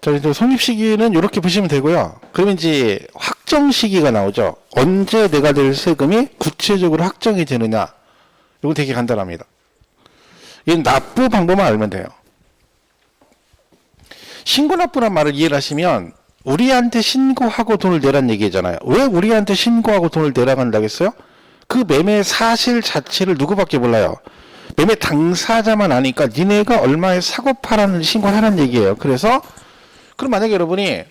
자, 이제 성립 시기는 이렇게 보시면 되고요. 그러면 이제 확정 시기가 나오죠. 언제 내가 낼 세금이 구체적으로 확정이 되느냐. 이거 되게 간단합니다. 이 납부 방법만 알면 돼요. 신고 납부란 말을 이해를 하시면 우리한테 신고하고 돈을 내란 얘기잖아요. 왜 우리한테 신고하고 돈을 내라고 한다겠어요? 그 매매 사실 자체를 누구밖에 몰라요. 매매 당사자만 아니까 니네가 얼마에 사고 팔았는지 신고를 하는 얘기예요. 그래서 그럼 만약에 여러분이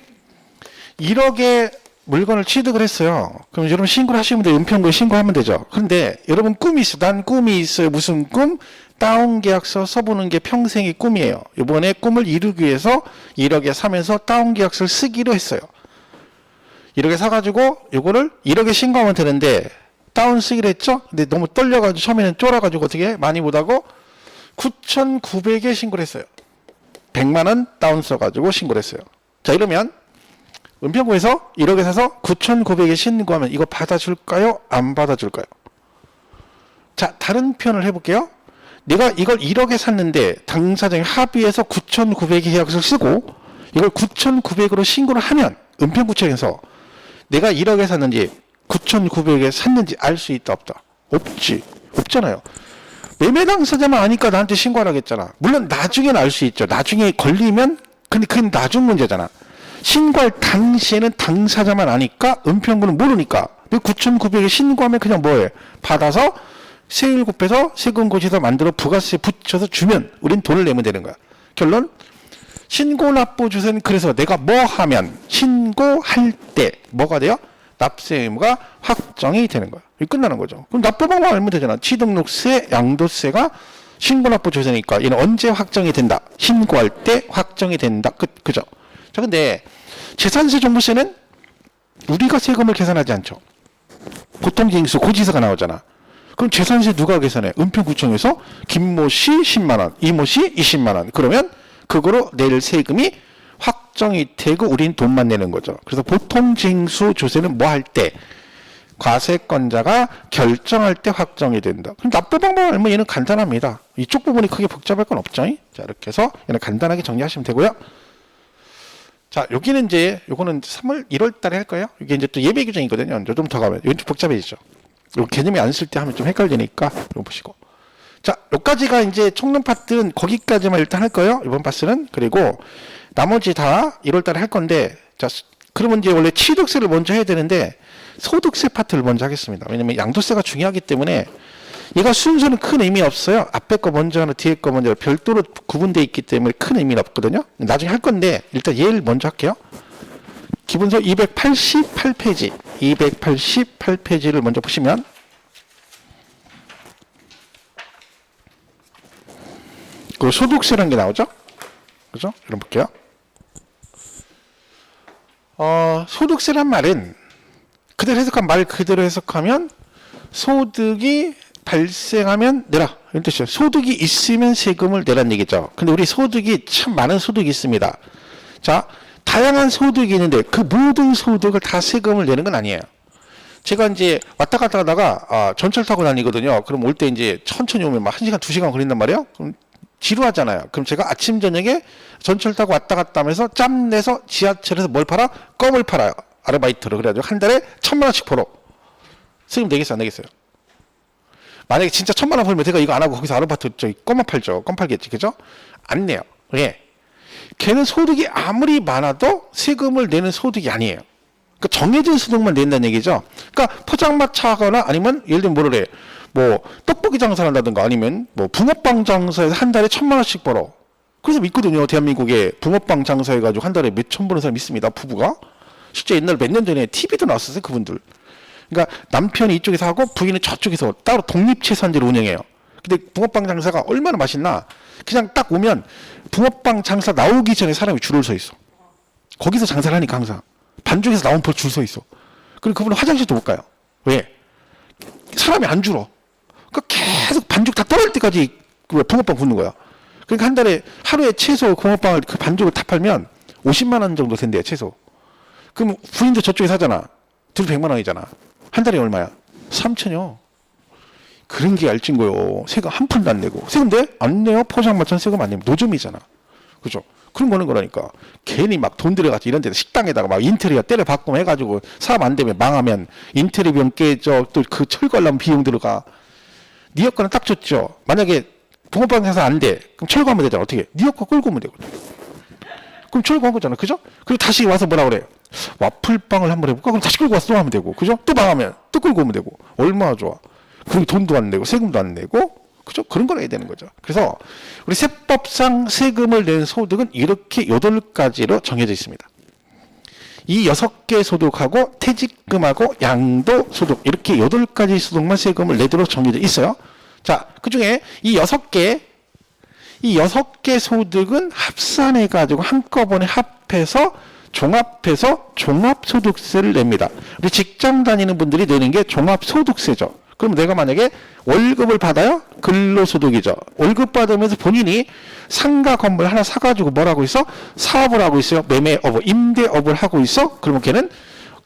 1억의 물건을 취득을 했어요. 그럼 여러분 신고를 하시면 돼요. 은평구에 신고하면 되죠. 그런데 여러분 꿈이 있어요. 난 꿈이 있어요. 무슨 꿈? 다운계약서 써보는 게 평생의 꿈이에요. 이번에 꿈을 이루기 위해서 1억에 사면서 다운계약서를 쓰기로 했어요. 1억에 사가지고 요거를 1억에 신고하면 되는데 다운 쓰기로 했죠? 근데 너무 떨려가지고 처음에는 쫄아가지고 어떻게 많이 못하고 9,900에 신고를 했어요. 100만원 다운 써가지고 신고를 했어요. 자, 이러면 은평구에서 1억에 사서 9,900에 신고하면 이거 받아줄까요? 안 받아줄까요? 자, 다른 표현을 해볼게요. 내가 이걸 1억에 샀는데 당사자가 합의해서 9,900의 계약서를 쓰고 이걸 9,900으로 신고를 하면 은평구청에서 내가 1억에 샀는지 9,900에 샀는지 알 수 있다 없다? 없지. 없잖아요. 매매 당사자만 아니까 나한테 신고하라고 했잖아. 물론 나중에는 알 수 있죠. 나중에 걸리면 근데 그건 나중 문제잖아. 신고할 당시에는 당사자만 아니까 은평구는 모르니까 9,900에 신고하면 그냥 뭐해? 받아서 세율 곱해서 세금고지서 만들어 부가세 붙여서 주면 우린 돈을 내면 되는 거야. 결론 신고 납부 주세는 그래서 내가 뭐 하면 신고할 때 뭐가 돼요? 납세 의무가 확정이 되는 거야. 이게 끝나는 거죠. 그럼 납부 방법 알면 되잖아. 취득세, 양도세가 신고 납부 주세니까 얘는 언제 확정이 된다? 신고할 때 확정이 된다. 그죠? 자, 근데 재산세 종부세는 우리가 세금을 계산하지 않죠. 보통징수 고지서가 나오잖아. 그럼 재산세 누가 계산해? 은평구청에서 김모 씨 10만 원, 이모 씨 20만 원. 그러면 그거로 낼 세금이 확정이 되고 우린 돈만 내는 거죠. 그래서 보통징수 조세는 뭐 할 때? 과세권자가 결정할 때 확정이 된다. 그럼 납부 방법 알면 얘는 간단합니다. 이쪽 부분이 크게 복잡할 건 없죠. 자, 이렇게 해서 얘는 간단하게 정리하시면 되고요. 자, 여기는 이제 요거는 3월 1월 달에 할 거예요. 이게 이제 또 예배 규정이거든요. 좀 더 가면 이건 좀 복잡해지죠. 요 개념이 안 쓸 때 하면 좀 헷갈리니까 이거 보시고. 자, 여기까지가 이제 총론 파트는 거기까지만 일단 할 거예요. 이번 파트는. 그리고 나머지 다 1월 달에 할 건데, 자, 그러면 이제 원래 취득세를 먼저 해야 되는데 소득세 파트를 먼저 하겠습니다. 왜냐면 양도세가 중요하기 때문에 얘가 순서는 큰 의미 없어요. 앞에 거 먼저 하나 뒤에 거 먼저 별도로 구분되어 있기 때문에 큰 의미는 없거든요. 나중에 할 건데 일단 얘를 먼저 할게요. 기본서 288페이지 288페이지를 먼저 보시면 그 소득세라는 게 나오죠. 그죠? 이런 볼게요. 소득세란 말은 그대로 해석한 말 그대로 해석하면 소득이 발생하면 내라 이런 뜻이에요. 소득이 있으면 세금을 내라는 얘기죠. 근데 우리 소득이 참 많은 소득이 있습니다. 자, 다양한 소득이 있는데 그 모든 소득을 다 세금을 내는 건 아니에요. 제가 이제 왔다 갔다 하다가 전철 타고 다니거든요. 그럼 올 때 이제 천천히 오면 막 1시간, 2시간 걸린단 말이에요. 그럼 지루하잖아요. 그럼 제가 아침 저녁에 전철 타고 왔다 갔다 하면서 짬 내서 지하철에서 뭘 팔아? 껌을 팔아요. 아르바이트로. 그래가지고 한 달에 1,000만 원씩 벌어. 세금 내겠어요? 안 내겠어요? 만약에 진짜 1,000만 원 벌면 제가 이거 안 하고 거기서 아르바이트 저기 껌만 팔죠. 껌 팔겠지. 그죠? 안 내요. 왜? 걔는 소득이 아무리 많아도 세금을 내는 소득이 아니에요. 그러니까 정해진 소득만 낸다는 얘기죠. 그러니까 포장마차 하거나 아니면 예를 들면 뭐를 해. 뭐 떡볶이 장사를 한다든가 아니면 뭐 붕어빵 장사해서 한 달에 1,000만 원씩 벌어. 그래서 믿거든요. 대한민국에 붕어빵 장사해가지고 한 달에 몇천 버는 사람 있습니다. 부부가. 실제 옛날 몇 년 전에 TV도 나왔었어요. 그분들. 그러니까 남편이 이쪽에서 하고 부인은 저쪽에서 따로 독립체산지를 운영해요. 근데 붕어빵 장사가 얼마나 맛있나. 그냥 딱 오면 붕어빵 장사 나오기 전에 사람이 줄을 서 있어. 거기서 장사를 하니까 항상. 반죽에서 나온 벌 줄 서 있어. 그리고 그분은 화장실도 못 가요. 왜? 사람이 안 줄어. 그러니까 계속 반죽 다 떨어질 때까지 붕어빵 굽는 거야. 그러니까 한 달에 하루에 최소 붕어빵을 그 반죽을 다 팔면 50만 원 정도 된대요. 최소. 그럼 부인도 저쪽에 사잖아. 둘 100만 원이잖아. 한 달에 얼마야? 3천이요. 그런 게 알찐 거요. 세금 한 푼도 안 내고. 세금 내? 안 내요. 포장마차는 세금 안 내면 노점이잖아. 그죠? 그런 거는 거라니까. 괜히 막 돈 들여가지고 이런 데서 식당에다가 막 인테리어 때려 바꾸면 해가지고 사업 안 되면 망하면 인테리어 비용 깨져, 또 그 철거하려면 비용 들어가. 네 여건은 딱 좋죠. 만약에 붕어빵에서 안 돼. 그럼 철거하면 되잖아. 어떻게? 네 여건 끌고 오면 되거든. 그럼 철거한 거잖아. 그죠? 그리고 다시 와서 뭐라 그래요? 와플빵을 한번 해볼까? 그럼 다시 끌고 와서 또 하면 되고. 그죠? 또 망하면 또 끌고 오면 되고. 얼마나 좋아. 그리고 돈도 안 내고 세금도 안 내고. 그죠? 그런 걸 해야 되는 거죠. 그래서 우리 세법상 세금을 낸 소득은 이렇게 8가지로 정해져 있습니다. 이 6개 소득하고 퇴직금하고 양도소득 이렇게 8가지 소득만 세금을 내도록 정해져 있어요. 자, 그중에 이 6개 소득은 합산해가지고 한꺼번에 합해서 종합해서 종합소득세를 냅니다. 우리 직장 다니는 분들이 내는 게 종합소득세죠. 그럼 내가 만약에 월급을 받아요? 근로소득이죠. 월급 받으면서 본인이 상가 건물 하나 사가지고 뭘 하고 있어? 사업을 하고 있어요. 매매업을, 임대업을 하고 있어? 그러면 걔는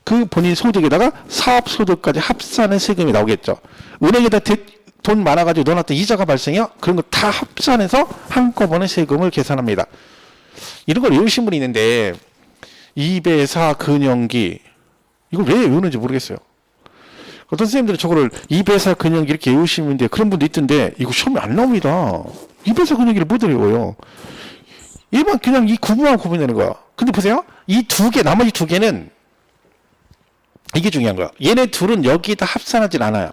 그 본인 소득에다가 사업소득까지 합산한 세금이 나오겠죠. 은행에다 돈 많아가지고 넣어놨던 이자가 발생해요? 그런 거 다 합산해서 한꺼번에 세금을 계산합니다. 이런 걸 외우신 분이 있는데, 2배사 근영기, 이걸 왜 외우는지 모르겠어요. 어떤 선생님들은 저거를 2배사 근영기 이렇게 외우시는데 그런 분도 있던데 이거 시험에 안 나옵니다. 2배사 근영기를 못 외워요. 일반 그냥 이 구분만 구분되는 거야. 근데 보세요. 이 두 개, 나머지 두 개는 이게 중요한 거야. 얘네 둘은 여기다 합산하진 않아요.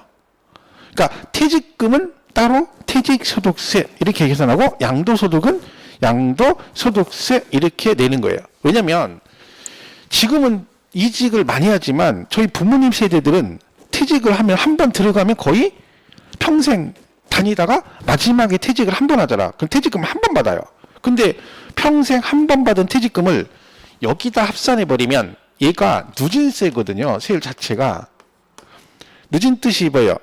그러니까 퇴직금은 따로 퇴직소득세 이렇게 계산하고 양도소득은 양도소득세 이렇게 내는 거예요. 왜냐면 지금은 이직을 많이 하지만 저희 부모님 세대들은 퇴직을 하면 한 번 들어가면 거의 평생 다니다가 마지막에 퇴직을 한 번 하잖아. 그럼 퇴직금을 한 번 받아요. 근데 평생 한 번 받은 퇴직금을 여기다 합산해버리면 얘가 누진세거든요. 세율 자체가. 누진 뜻이 뭐예요?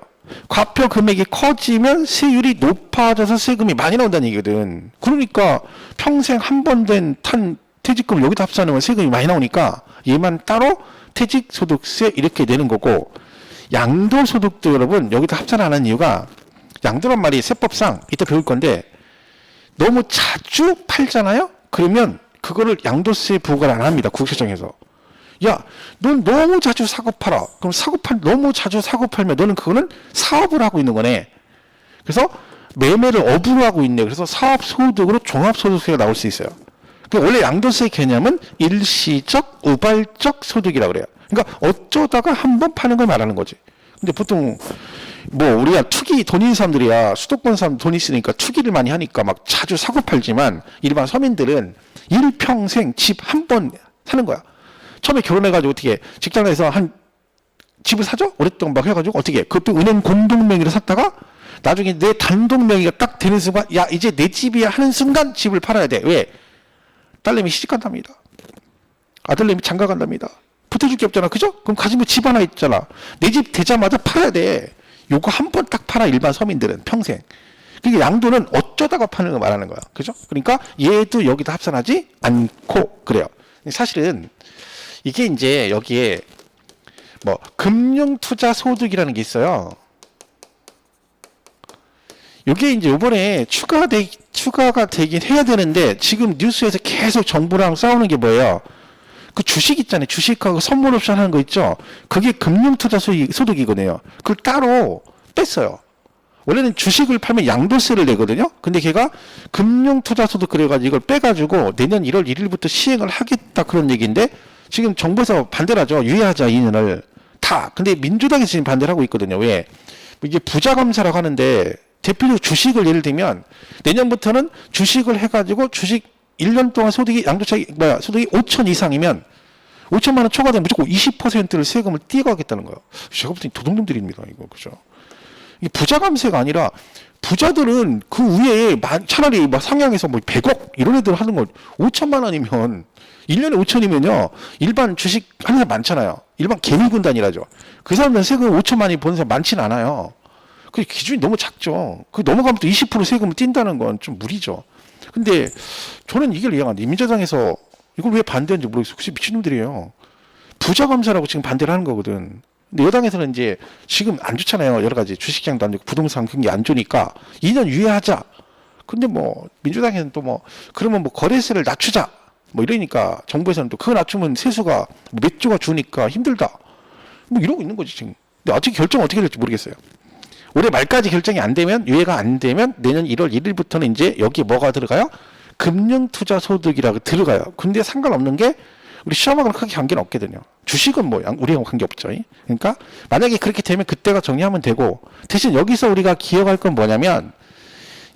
과표 금액이 커지면 세율이 높아져서 세금이 많이 나온다는 얘기거든. 그러니까 평생 한 번 된 퇴직금을 여기다 합산하면 세금이 많이 나오니까 얘만 따로 퇴직소득세 이렇게 내는 거고, 양도소득도 여러분 여기다 합산 안 하는 이유가, 양도란 말이 세법상 이따 배울 건데 너무 자주 팔잖아요? 그러면 그거를 양도세 부과를 안 합니다. 국세청에서. 야, 넌 너무 자주 사고 팔아. 그럼 너무 자주 사고 팔면 너는 그거는 사업을 하고 있는 거네. 그래서 매매를 업으로 하고 있네. 그래서 사업소득으로 종합소득세가 나올 수 있어요. 원래 양도세 개념은 일시적, 우발적 소득이라고 그래요. 그러니까 어쩌다가 한 번 파는 걸 말하는 거지. 근데 보통 뭐 우리가 투기 돈 있는 사람들이야, 수도권 사람 돈 있으니까 투기를 많이 하니까 막 자주 사고 팔지만 일반 서민들은 일평생 집 한 번 사는 거야. 처음에 결혼해가지고 어떻게 직장에서 한 집을 사죠? 오랫동안 막 해가지고 어떻게 그것도 은행 공동 명의로 샀다가 나중에 내 단독 명의가 딱 되는 순간, 야 이제 내 집이야 하는 순간 집을 팔아야 돼. 왜? 딸내미 시집 간답니다. 아들내미 장가 간답니다. 붙어줄 게 없잖아. 그죠? 그럼 가진 거 집 하나 있잖아. 내 집 되자마자 팔아야 돼. 요거 한 번 딱 팔아. 일반 서민들은 평생. 그게 양도는 어쩌다가 파는 거 말하는 거야. 그죠? 그러니까 얘도 여기다 합산하지 않고 그래요. 사실은 이게 이제 여기에 뭐 금융투자소득이라는 게 있어요. 이게 이제 이번에 추가가 되긴 해야 되는데 지금 뉴스에서 계속 정부랑 싸우는 게 뭐예요? 그 주식 있잖아요. 주식하고 선물 옵션 하는 거 있죠. 그게 금융투자 소득이거든요. 그걸 따로 뺐어요. 원래는 주식을 팔면 양도세를 내거든요. 근데 걔가 금융투자 소득 그래가지고 이걸 빼가지고 내년 1월 1일부터 시행을 하겠다 그런 얘기인데 지금 정부에서 반대를 하죠. 유예하자 2년을 다. 근데 민주당이 지금 반대를 하고 있거든요. 왜? 이게 부자 감사라고 하는데 대표적으로 주식을 예를 들면 내년부터는 주식을 해가지고 주식 1년 동안 소득이 소득이 5천 이상이면 5천만 원 초과되면 무조건 20%를 세금을 띄어가겠다는 거예요. 제가 볼 때 도둑놈들입니다. 이거 그죠? 이게 부자 감세가 아니라 부자들은 그 위에 차라리 막 상향해서 뭐 100억 이런 애들 하는 걸 5천만 원이면 1년에 5천이면요. 일반 주식 하는 사람 많잖아요. 일반 개미군단이라죠. 그 사람들은 세금 5천만이 버는 사람 많지는 않아요. 그 기준이 너무 작죠. 그 넘어가면 또 20% 세금을 띈다는 건 좀 무리죠. 근데 저는 이걸 이해가 안 돼. 민주당에서 이걸 왜 반대하는지 모르겠어요. 혹시 미친놈들이에요. 부자 감사라고 지금 반대를 하는 거거든. 근데 여당에서는 이제 지금 안 좋잖아요. 여러 가지 주식시장도 안 좋고 부동산 그런 게 안 좋으니까 2년 유예하자. 근데 뭐 민주당에는 또 뭐 그러면 뭐 거래세를 낮추자 뭐 이러니까 정부에서는 또 그거 낮추면 세수가 몇 조가 주니까 힘들다 뭐 이러고 있는 거지 지금. 근데 아직 결정 어떻게 될지 모르겠어요. 올해 말까지 결정이 안 되면, 유예가 안 되면 내년 1월 1일부터는 이제 여기 뭐가 들어가요? 금융투자소득이라고 들어가요. 근데 상관없는 게 우리 시험하고는 크게 관계는 없거든요. 주식은 뭐 우리하고 관계없죠. 그러니까 만약에 그렇게 되면 그때가 정리하면 되고, 대신 여기서 우리가 기억할 건 뭐냐면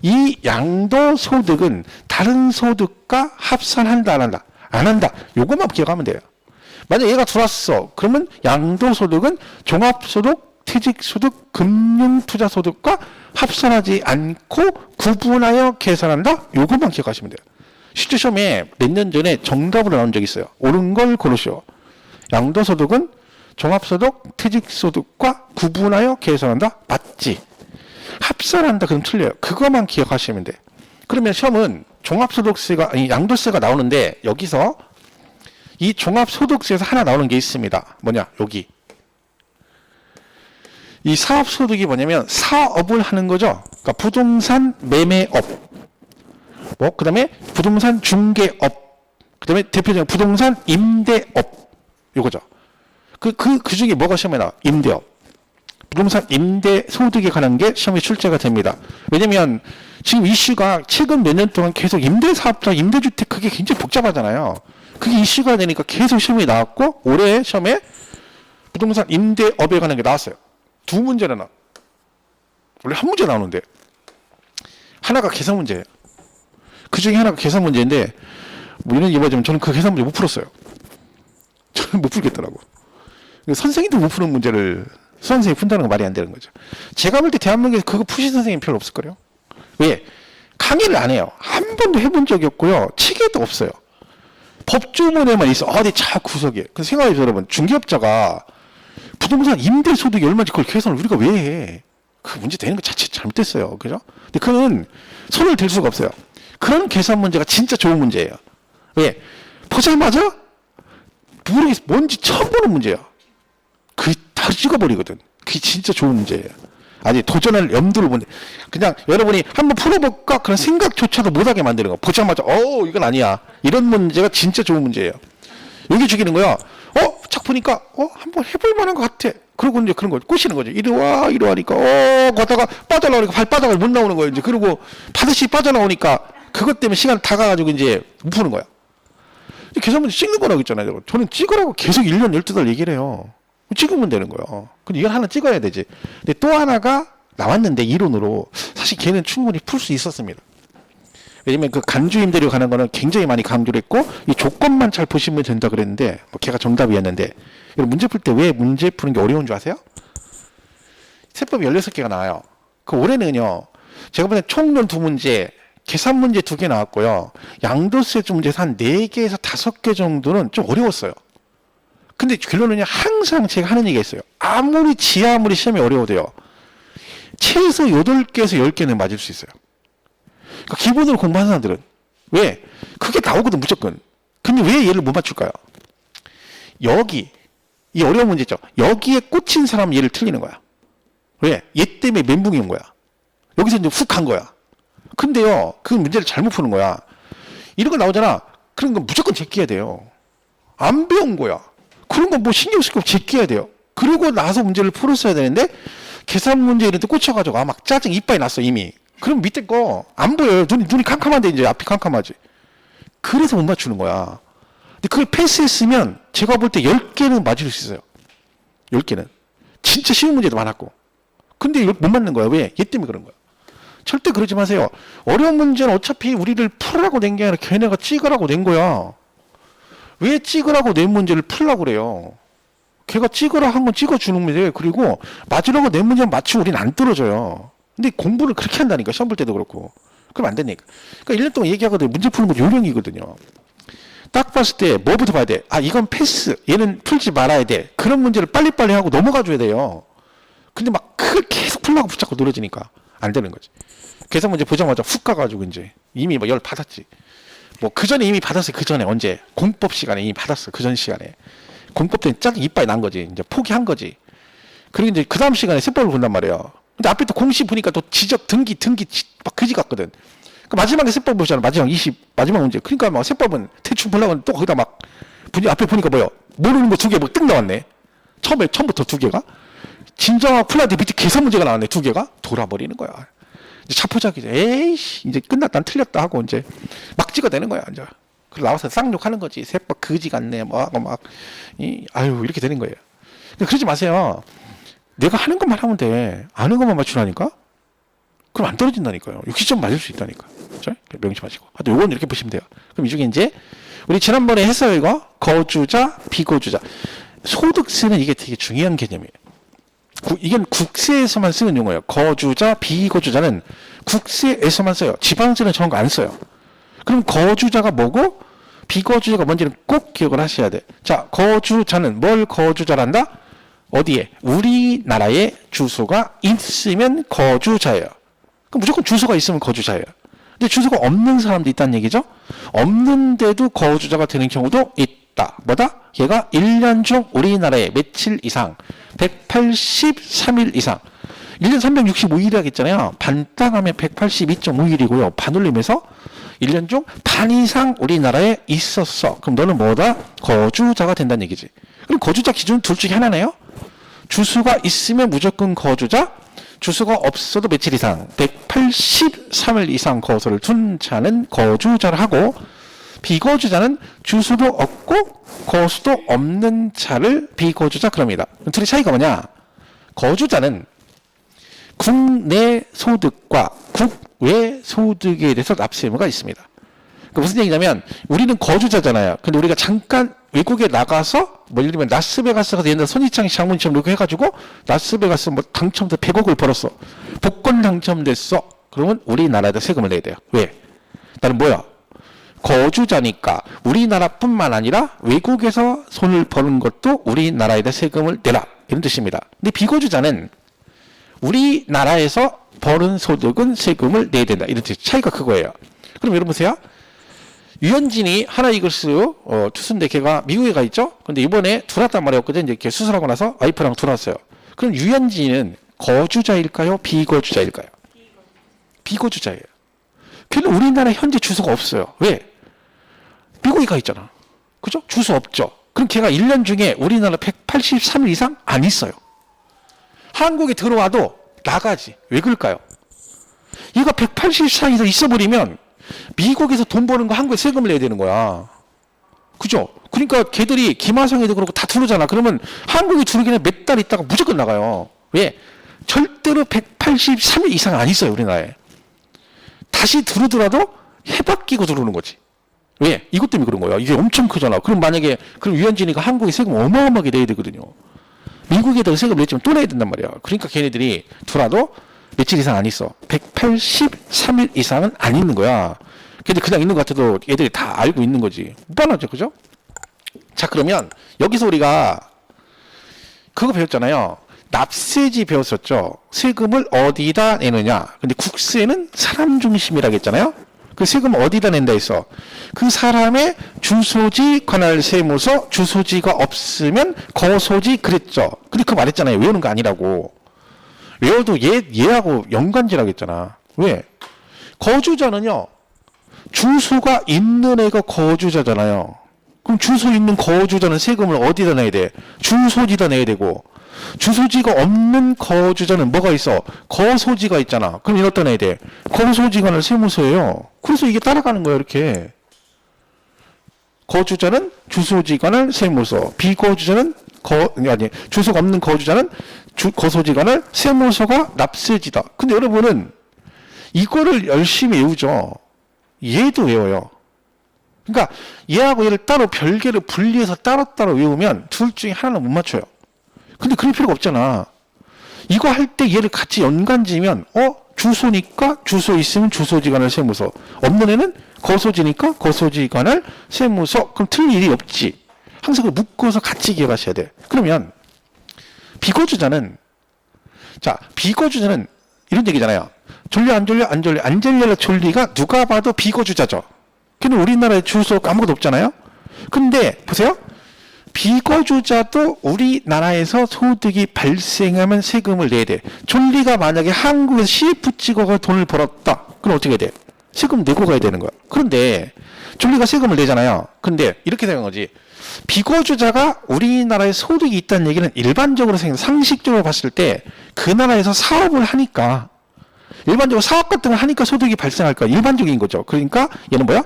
이 양도소득은 다른 소득과 합산한다 안 한다? 안 한다. 요것만 기억하면 돼요. 만약 얘가 들어왔어. 그러면 양도소득은 종합소득, 퇴직소득, 금융투자소득과 합산하지 않고 구분하여 계산한다? 요것만 기억하시면 돼요. 실제 시험에 몇 년 전에 정답으로 나온 적이 있어요. 옳은 걸 고르시오. 양도소득은 종합소득, 퇴직소득과 구분하여 계산한다? 맞지? 합산한다? 그럼 틀려요. 그것만 기억하시면 돼. 그러면 시험은 종합소득세가, 아니 양도세가 나오는데 여기서 이 종합소득세에서 하나 나오는 게 있습니다. 뭐냐? 여기. 이 사업소득이 뭐냐면 사업을 하는 거죠. 그러니까 부동산 매매업, 뭐 그다음에 부동산 중개업, 그다음에 대표적인 부동산 임대업, 요거죠. 그 중에 뭐가 시험에 나와? 임대업. 부동산 임대 소득에 관한 게 시험에 출제가 됩니다. 왜냐면 지금 이슈가 최근 몇 년 동안 계속 임대사업자, 임대주택 그게 굉장히 복잡하잖아요. 그게 이슈가 되니까 계속 시험에 나왔고, 올해 시험에 부동산 임대업에 관한 게 나왔어요. 두 문제나 나와. 원래 한 문제 나오는데 하나가 계산 문제예요. 그 중에 하나가 계산 문제인데 뭐 이런 얘기하자면 저는 그 계산 문제 못 풀었어요. 저는 못 풀겠더라고. 선생님도 못 푸는 문제를 수험생이 푼다는 건 말이 안 되는 거죠. 제가 볼 때 대한민국에서 그거 푸신 선생님 별로 없을 거예요. 왜? 강의를 안 해요. 한 번도 해본 적이 없고요. 책에도 없어요. 법조문에만 있어. 어디 차 구석에. 그래서 생각해보세요, 여러분. 중개업자가 부동산 임대소득이 얼마인지 그걸 계산을 우리가 왜 해? 그 문제 되는 거 자체 잘못됐어요. 그죠? 근데 그건 손을 댈 수가 없어요. 그런 계산 문제가 진짜 좋은 문제예요. 왜? 보자마자 모르겠어. 뭔지 처음 보는 문제야. 그게 다 찍어버리거든. 그게 진짜 좋은 문제예요. 아니, 도전할 염두를 보내. 그냥 여러분이 한번 풀어볼까? 그런 생각조차도 못하게 만드는 거. 보자마자, 이건 아니야. 이런 문제가 진짜 좋은 문제예요. 여기 죽이는 거야. 딱 보니까, 한번 해볼 만한 것 같아. 그러고 이제 그런 거, 꼬시는 거죠. 이리 와, 이리 와니까, 가다가 빠져나오니까 발 빠져가 못 나오는 거예요. 이제 그리고 반드시 빠져나오니까 그것 때문에 시간 다 가가지고 이제 못 푸는 거야. 계산 문제 찍는 거라고 했잖아요. 저는 찍으라고 계속 1년 12달 얘기를 해요. 찍으면 되는 거예요. 근데 이걸 하나 찍어야 되지. 근데 또 하나가 나왔는데, 이론으로. 사실 걔는 충분히 풀 수 있었습니다. 왜냐면 그 간주 임대료 가는 거는 굉장히 많이 강조를 했고, 이 조건만 잘 보시면 된다 그랬는데, 뭐 걔가 정답이었는데, 문제 풀 때 왜 문제 푸는 게 어려운 줄 아세요? 세법이 16개가 나와요. 그 올해는요, 제가 볼 때 총론 2문제, 계산 문제 2개 나왔고요. 양도세 문제에서 한 4개에서 5개 정도는 좀 어려웠어요. 근데 결론은 항상 제가 하는 얘기가 있어요. 아무리 시험이 어려워도요, 최소 8개에서 10개는 맞을 수 있어요. 그러니까 기본으로 공부하는 사람들은. 왜? 그게 나오거든, 무조건. 근데 왜 얘를 못 맞출까요? 여기, 이 어려운 문제 있죠. 여기에 꽂힌 사람 얘를 틀리는 거야. 왜? 얘 때문에 멘붕이 온 거야. 여기서 이제 훅 간 거야. 근데요, 그 문제를 잘못 푸는 거야. 이런 거 나오잖아. 그런 건 무조건 제끼해야 돼요. 안 배운 거야. 그런 건 뭐 신경 쓸 거 없이 제끼해야 돼요. 그러고 나서 문제를 풀었어야 되는데, 계산 문제 이런 데 꽂혀가지고 막 짜증 이빨이 났어, 이미. 그럼 밑에 거 안 보여요. 눈이 캄캄한데 이제 앞이 캄캄하지. 그래서 못 맞추는 거야. 근데 그걸 패스했으면 제가 볼 때 10개는 맞을 수 있어요. 10개는. 진짜 쉬운 문제도 많았고. 근데 못 맞는 거야. 왜? 얘 때문에 그런 거야. 절대 그러지 마세요. 어려운 문제는 어차피 우리를 풀으라고 낸 게 아니라 걔네가 찍으라고 낸 거야. 왜 찍으라고 낸 문제를 풀라고 그래요? 걔가 찍으라 한 건 찍어주는 문제. 그리고 맞으라고 낸 문제는 맞추고 우리는 안 떨어져요. 근데 공부를 그렇게 한다니까. 시험 볼 때도 그렇고. 그럼 안 되니까. 그러니까 1년 동안 얘기하거든요. 문제 푸는 건 요령이거든요. 딱 봤을 때 뭐부터 봐야 돼? 이건 패스. 얘는 풀지 말아야 돼. 그런 문제를 빨리빨리 하고 넘어가 줘야 돼요. 근데 막 그걸 계속 풀려고 붙잡고 늘어지니까 안 되는 거지. 계산 문제 보자마자 훅 가가지고 이제 이미 열 받았지. 뭐 그 전에 이미 받았어요. 그 전에 언제? 공법 시간에 이미 받았어. 그 전 시간에. 공법 때문에 짝 이빨이 난 거지. 이제 포기한 거지. 그리고 이제 그 다음 시간에 세법을 본단 말이에요. 근데 앞에 또 공시 보니까 또 지적 등기 막 그지 같거든. 그 마지막에 세법 보잖아. 마지막 문제. 그러니까 막 세법은 대충 보려고 또 거기다 막 앞에 보니까 뭐요? 모르는 거 두 개 뭐 뜩 나왔네. 처음부터 두 개가. 진정한 플라디 밑에 계산 문제가 나왔네. 두 개가. 돌아버리는 거야. 이제 자포자기죠. 에이씨, 이제 끝났다, 틀렸다 하고 이제 막 찍어대는 거야. 이제. 그리고 나와서 쌍욕하는 거지. 세법 거지 같네. 뭐 하고 막, 아유, 이렇게 되는 거예요. 그러지 마세요. 내가 하는 것만 하면 돼. 아는 것만 맞추라니까? 그럼 안 떨어진다니까요. 60점 맞을 수 있다니까. 그렇죠? 명심하시고. 하여튼 요건 이렇게 보시면 돼요. 그럼 이 중에 이제, 우리 지난번에 했어요, 이거. 거주자, 비거주자. 소득세는 이게 되게 중요한 개념이에요. 이건 국세에서만 쓰는 용어예요. 거주자, 비거주자는 국세에서만 써요. 지방세는 저런 거 안 써요. 그럼 거주자가 뭐고, 비거주자가 뭔지는 꼭 기억을 하셔야 돼. 자, 거주자는 뭘 거주자란다? 어디에? 우리나라에 주소가 있으면 거주자예요. 그럼 무조건 주소가 있으면 거주자예요. 근데 주소가 없는 사람도 있다는 얘기죠? 없는데도 거주자가 되는 경우도 있다. 뭐다? 얘가 1년 중 우리나라에 며칠 이상, 183일 이상, 1년 365일이라고 했잖아요. 반 따가면 182.5일이고요. 반올림해서 1년 중 반 이상 우리나라에 있었어. 그럼 너는 뭐다? 거주자가 된다는 얘기지. 그럼 거주자 기준은 둘 중에 하나네요. 주소가 있으면 무조건 거주자, 주소가 없어도 며칠 이상, 183일 이상 거소를 둔 자는 거주자를 하고, 비거주자는 주소도 없고 거수도 없는 자를 비거주자 그럽니다. 둘의 차이가 뭐냐? 거주자는 국내 소득과 국외 소득에 대해서 납세 의무가 있습니다. 그 무슨 얘기냐면 우리는 거주자잖아요. 근데 우리가 잠깐 외국에 나가서 뭐 예를 들면 라스베가스 가서 옛날 손희창 장모님처럼 이렇게 해가지고 라스베가스 뭐 당첨돼서 100억을 벌었어. 복권 당첨됐어. 그러면 우리나라에다 세금을 내야 돼요. 왜? 나는 뭐야? 거주자니까 우리나라뿐만 아니라 외국에서 손을 버는 것도 우리나라에다 세금을 내라. 이런 뜻입니다. 근데 비거주자는 우리나라에서 버는 소득은 세금을 내야 된다. 이런 뜻. 차이가 그거예요. 그럼 여러분 보세요. 유현진이 하나이글스 투수인데 걔가 미국에 가 있죠. 근데 이번에 들어왔단 말이었거든. 이제 걔 수술하고 나서 와이프랑 들어왔어요. 그럼 유현진은 거주자일까요? 비거주자일까요? 비거주자예요. 걔는 우리나라에 현재 주소가 없어요. 왜? 미국에 가 있잖아. 그죠? 주소 없죠. 그럼 걔가 1년 중에 우리나라 183일 이상 안 있어요. 한국에 들어와도 나가지. 왜 그럴까요? 얘가 184일 이상 있어버리면 미국에서 돈 버는 거 한국에 세금을 내야 되는 거야. 그죠? 그러니까 걔들이 김하성에도 그렇고 다 들어오잖아. 그러면 한국에 들어오기는 몇 달 있다가 무조건 나가요. 왜? 절대로 183일 이상 안 있어요. 우리나라에. 다시 들어오더라도 해바뀌고 들어오는 거지. 왜? 이것 때문에 그런 거야. 이게 엄청 크잖아. 그럼 만약에 그럼 유현진이가 한국에 세금 어마어마하게 내야 되거든요. 미국에다가 세금 냈지만 또 내야 된단 말이야. 그러니까 걔네들이 들어와도 며칠 이상 안 있어. 183일 이상은 안 있는 거야. 근데 그냥 있는 것 같아도 애들이 다 알고 있는 거지. 뻔하죠. 그죠? 자, 그러면 여기서 우리가 그거 배웠잖아요. 납세지 배웠었죠. 세금을 어디다 내느냐. 근데 국세는 사람 중심이라고 했잖아요. 그 세금 어디다 낸다 했어. 그 사람의 주소지 관할 세무서 주소지가 없으면 거소지 그랬죠. 근데 그거 말했잖아요. 외우는 거 아니라고. 외워도 얘하고 연관지라고 했잖아. 왜? 거주자는요. 주소가 있는 애가 거주자잖아요. 그럼 주소 있는 거주자는 세금을 어디다 내야 돼? 주소지다 내야 되고 주소지가 없는 거주자는 뭐가 있어? 거소지가 있잖아. 그럼 이거 어디다 내야 돼? 거소지관할 세무서예요. 그래서 이게 따라가는 거예요. 이렇게. 거주자는 주소지관할 세무서, 비거주자는 주소가 없는 거주자는 거소지관할 세무서가 납세지다. 근데 여러분은 이거를 열심히 외우죠. 얘도 외워요. 그러니까 얘하고 얘를 따로 별개로 분리해서 따로따로 외우면 둘 중에 하나는 못 맞춰요. 근데 그럴 필요가 없잖아. 이거 할 때 얘를 같이 연관지면 주소니까 주소 있으면 주소지관할 세무서, 없는 애는 거소지니까 거소지관할 세무서. 그럼 틀릴 일이 없지. 항상 묶어서 같이 기억하셔야 돼. 그러면 비거주자는 이런 얘기잖아요. 졸려 안 졸려 안 졸려 안 졸려 졸리가 누가 봐도 비거주자죠. 근데 우리나라에 주소가 아무것도 없잖아요. 근데 보세요. 비거주자도 우리나라에서 소득이 발생하면 세금을 내야 돼. 졸리가 만약에 한국에서 CF 찍어가 돈을 벌었다. 그럼 어떻게 돼? 세금 내고 가야 되는 거야. 그런데 줄리가 세금을 내잖아요. 근데 이렇게 되는 거지. 비거주자가 우리나라에 소득이 있다는 얘기는 일반적으로 상식적으로 봤을 때 그 나라에서 사업을 하니까, 일반적으로 사업 같은 걸 하니까 소득이 발생할 거야. 일반적인 거죠. 그러니까 얘는 뭐야?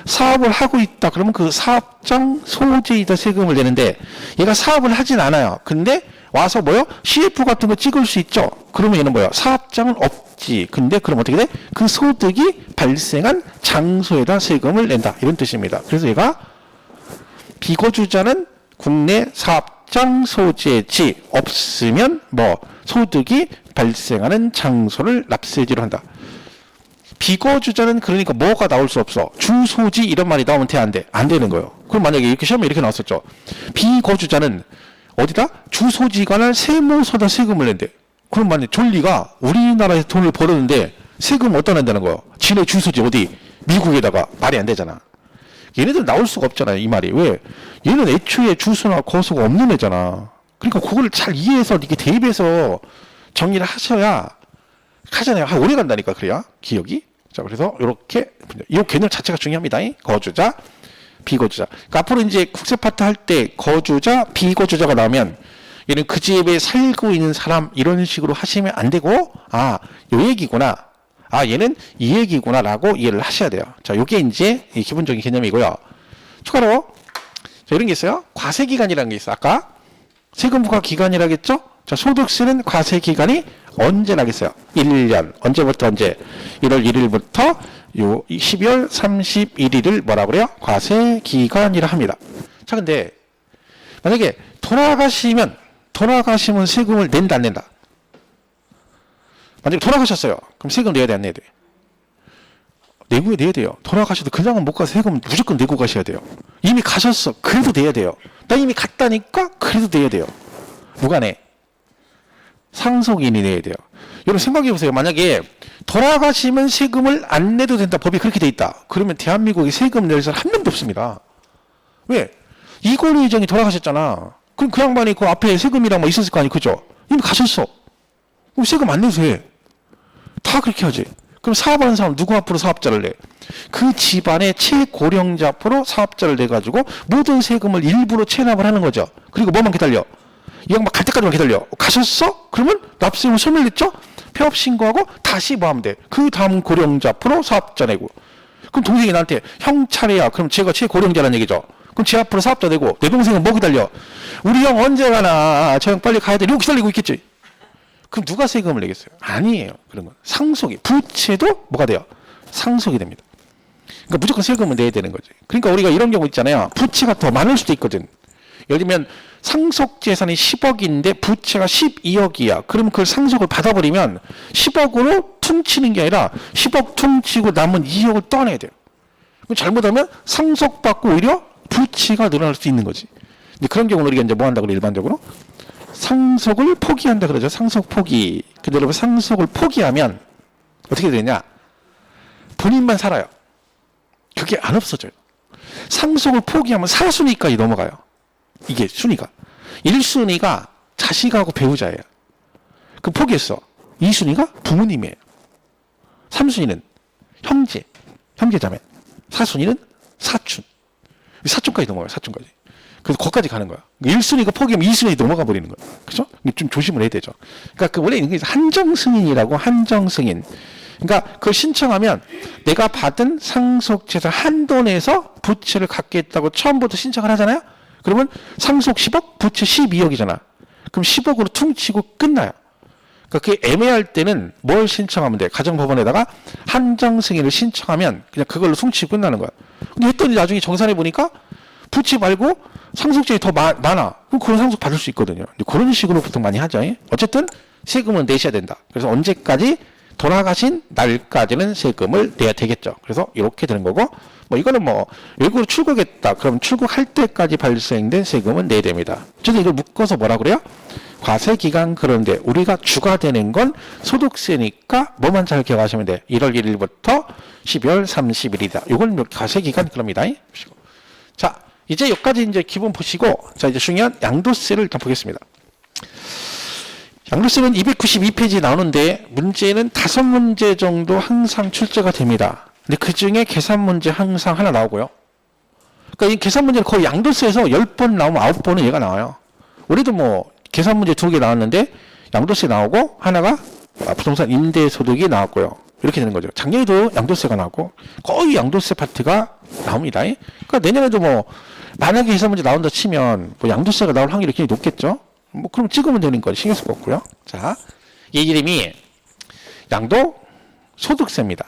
사업을 하고 있다. 그러면 그 사업장 소재에다 세금을 내는데 얘가 사업을 하진 않아요. 근데 와서 뭐요? CF 같은 거 찍을 수 있죠. 그러면 얘는 뭐야? 사업장은 없지. 근데 그럼 어떻게 돼? 그 소득이 발생한 장소에다 세금을 낸다. 이런 뜻입니다. 그래서 얘가 비거주자는 국내 사업장 소재지 없으면 뭐 소득이 발생하는 장소를 납세지로 한다. 비거주자는 그러니까 뭐가 나올 수 없어. 주소지 이런 말이 나오면 돼, 안 돼? 안 되는 거예요. 그럼 만약에 이렇게 시험에 이렇게 나왔었죠. 비거주자는 어디다? 주소지가 날 세무서다 세금을 낸대. 그럼 만약에 졸리가 우리나라에서 돈을 벌었는데 세금 어디다 낸다는 거예요? 지네 주소지 어디? 미국에다가. 말이 안 되잖아. 얘네들 나올 수가 없잖아요. 이 말이. 왜? 얘는 애초에 주소나 거소가 없는 애잖아. 그러니까 그걸 잘 이해해서 이렇게 대입해서 정리를 하셔야 하잖아요. 오래 간다니까. 그래야 기억이. 자, 그래서 이렇게 이 개념 자체가 중요합니다. 거주자, 비거주자. 그러니까 앞으로 이제 국세 파트 할 때 거주자, 비거주자가 나오면 얘는 그 집에 살고 있는 사람 이런 식으로 하시면 안 되고, 아, 요 얘기구나. 아, 얘는 이 얘기구나라고 이해를 하셔야 돼요. 자, 요게 이제 기본적인 개념이고요. 추가로 자, 이런 게 있어요. 과세기간이라는 게 있어. 아까 세금 부과 기간이라고 했죠? 자, 소득세는 과세기간이 언제 나겠어요? 1년. 언제부터 언제? 1월 1일부터 요 12월 31일을 뭐라 그래요? 과세기간이라 합니다. 자, 근데 만약에 돌아가시면 세금을 낸다 안 낸다? 만약에 돌아가셨어요. 그럼 세금 내야 돼 안 내야 돼? 내야 돼요. 돌아가셔도 그냥은 못 가서 세금 무조건 내고 가셔야 돼요. 이미 가셨어. 그래도 내야 돼요. 나 이미 갔다니까 그래도 내야 돼요. 누가 내? 상속인이 내야 돼요. 여러분 생각해 보세요. 만약에 돌아가시면 세금을 안 내도 된다. 법이 그렇게 돼 있다. 그러면 대한민국에 세금 낼 사람 한 명도 없습니다. 왜? 이건희 회장이 돌아가셨잖아. 그럼 그 양반이 그 앞에 세금이랑 뭐 있었을 거 아니에요. 그죠? 이미 가셨어. 그럼 세금 안 내도 돼. 다 그렇게 하지. 그럼 사업하는 사람 누구 앞으로 사업자를 내? 그 집안의 최고령자 앞으로 사업자를 내가지고 모든 세금을 일부러 체납을 하는 거죠. 그리고 뭐만 기다려? 이 양반 갈 때까지만 기다려. 가셨어? 그러면 납세금 소멸 냈죠? 폐업 신고하고 다시 뭐 하면 돼? 그 다음 고령자 앞으로 사업자 내고. 그럼 동생이 나한테 형 차례야. 그럼 제가 최고령자라는 얘기죠. 그럼 제 앞으로 사업자 내고 내 동생은 뭐 기다려? 우리 형 언제 가나? 저 형 빨리 가야 돼. 이러고 기다리고 있겠지. 그럼 누가 세금을 내겠어요? 아니에요. 그런 건 상속이. 부채도 뭐가 돼요? 상속이 됩니다. 그러니까 무조건 세금을 내야 되는 거지. 그러니까 우리가 이런 경우 있잖아요. 부채가 더 많을 수도 있거든. 예를 들면 상속 재산이 10억인데 부채가 12억이야. 그러면 그걸 상속을 받아버리면 10억으로 퉁치는 게 아니라 10억 퉁치고 남은 2억을 떠내야 돼요. 그럼 잘못하면 상속받고 오히려 부채가 늘어날 수 있는 거지. 근데 그런 경우는 우리가 이제 뭐 한다 그래 일반적으로? 상속을 포기한다 그러죠. 상속 포기. 근데 여러분 상속을 포기하면 어떻게 되냐? 본인만 살아요. 그게 안 없어져요. 상속을 포기하면 4순위까지 넘어가요. 이게 순위가. 1순위가 자식하고 배우자예요. 그 포기했어. 2순위가 부모님이에요. 3순위는 형제, 형제자매. 4순위는 사촌. 사촌까지 넘어가요. 사촌까지. 그래서 거기까지 가는 거야. 1순위가 포기하면 2순위 넘어가 버리는 거야. 그죠? 좀 조심을 해야 되죠. 그러니까 그 원래 이게 한정승인이라고 한정승인. 그러니까 그걸 신청하면 내가 받은 상속재산 한도 내에서 부채를 갖겠다고 처음부터 신청을 하잖아요. 그러면 상속 10억, 부채 12억이잖아. 그럼 10억으로 퉁치고 끝나요. 그러니까 그게 애매할 때는 뭘 신청하면 돼? 가정법원에다가 한정승인을 신청하면 그냥 그걸로 퉁치고 끝나는 거야. 근데 했더니 나중에 정산해 보니까 부채 말고 상속재산이 더 많아. 그럼 그런 상속 받을 수 있거든요. 근데 그런 식으로 보통 많이 하죠. 어쨌든 세금은 내셔야 된다. 그래서 언제까지? 돌아가신 날까지는 세금을 내야 되겠죠. 그래서 이렇게 되는 거고, 뭐 이거는 뭐 외국으로 출국했다. 그럼 출국할 때까지 발생된 세금은 내야 됩니다. 저는 이걸 묶어서 뭐라 그래요? 과세기간. 그런데 우리가 추가되는 건 소득세니까 뭐만 잘 기억하시면 돼. 1월 1일부터 12월 30일이다. 이건 과세기간 그럽니다. 자, 이제 여기까지 이제 기본 보시고, 자, 이제 중요한 양도세를 일단 보겠습니다. 양도세는 292페이지 나오는데 문제는 5문제 정도 항상 출제가 됩니다. 근데 그 중에 계산 문제 항상 하나 나오고요. 그러니까 이 계산 문제는 거의 양도세에서 10번 나오면 9번은 얘가 나와요. 우리도 뭐 계산 문제 2개 나왔는데 양도세 나오고 하나가 부동산 임대소득이 나왔고요. 이렇게 되는 거죠. 작년에도 양도세가 나왔고 거의 양도세 파트가 나옵니다. 그러니까 내년에도 뭐 만약에 계산 문제 나온다 치면 뭐 양도세가 나올 확률이 굉장히 높겠죠. 뭐 그럼 찍으면 되는 거지. 신경 쓸 거 없고요. 자, 얘 이름이 양도소득세입니다.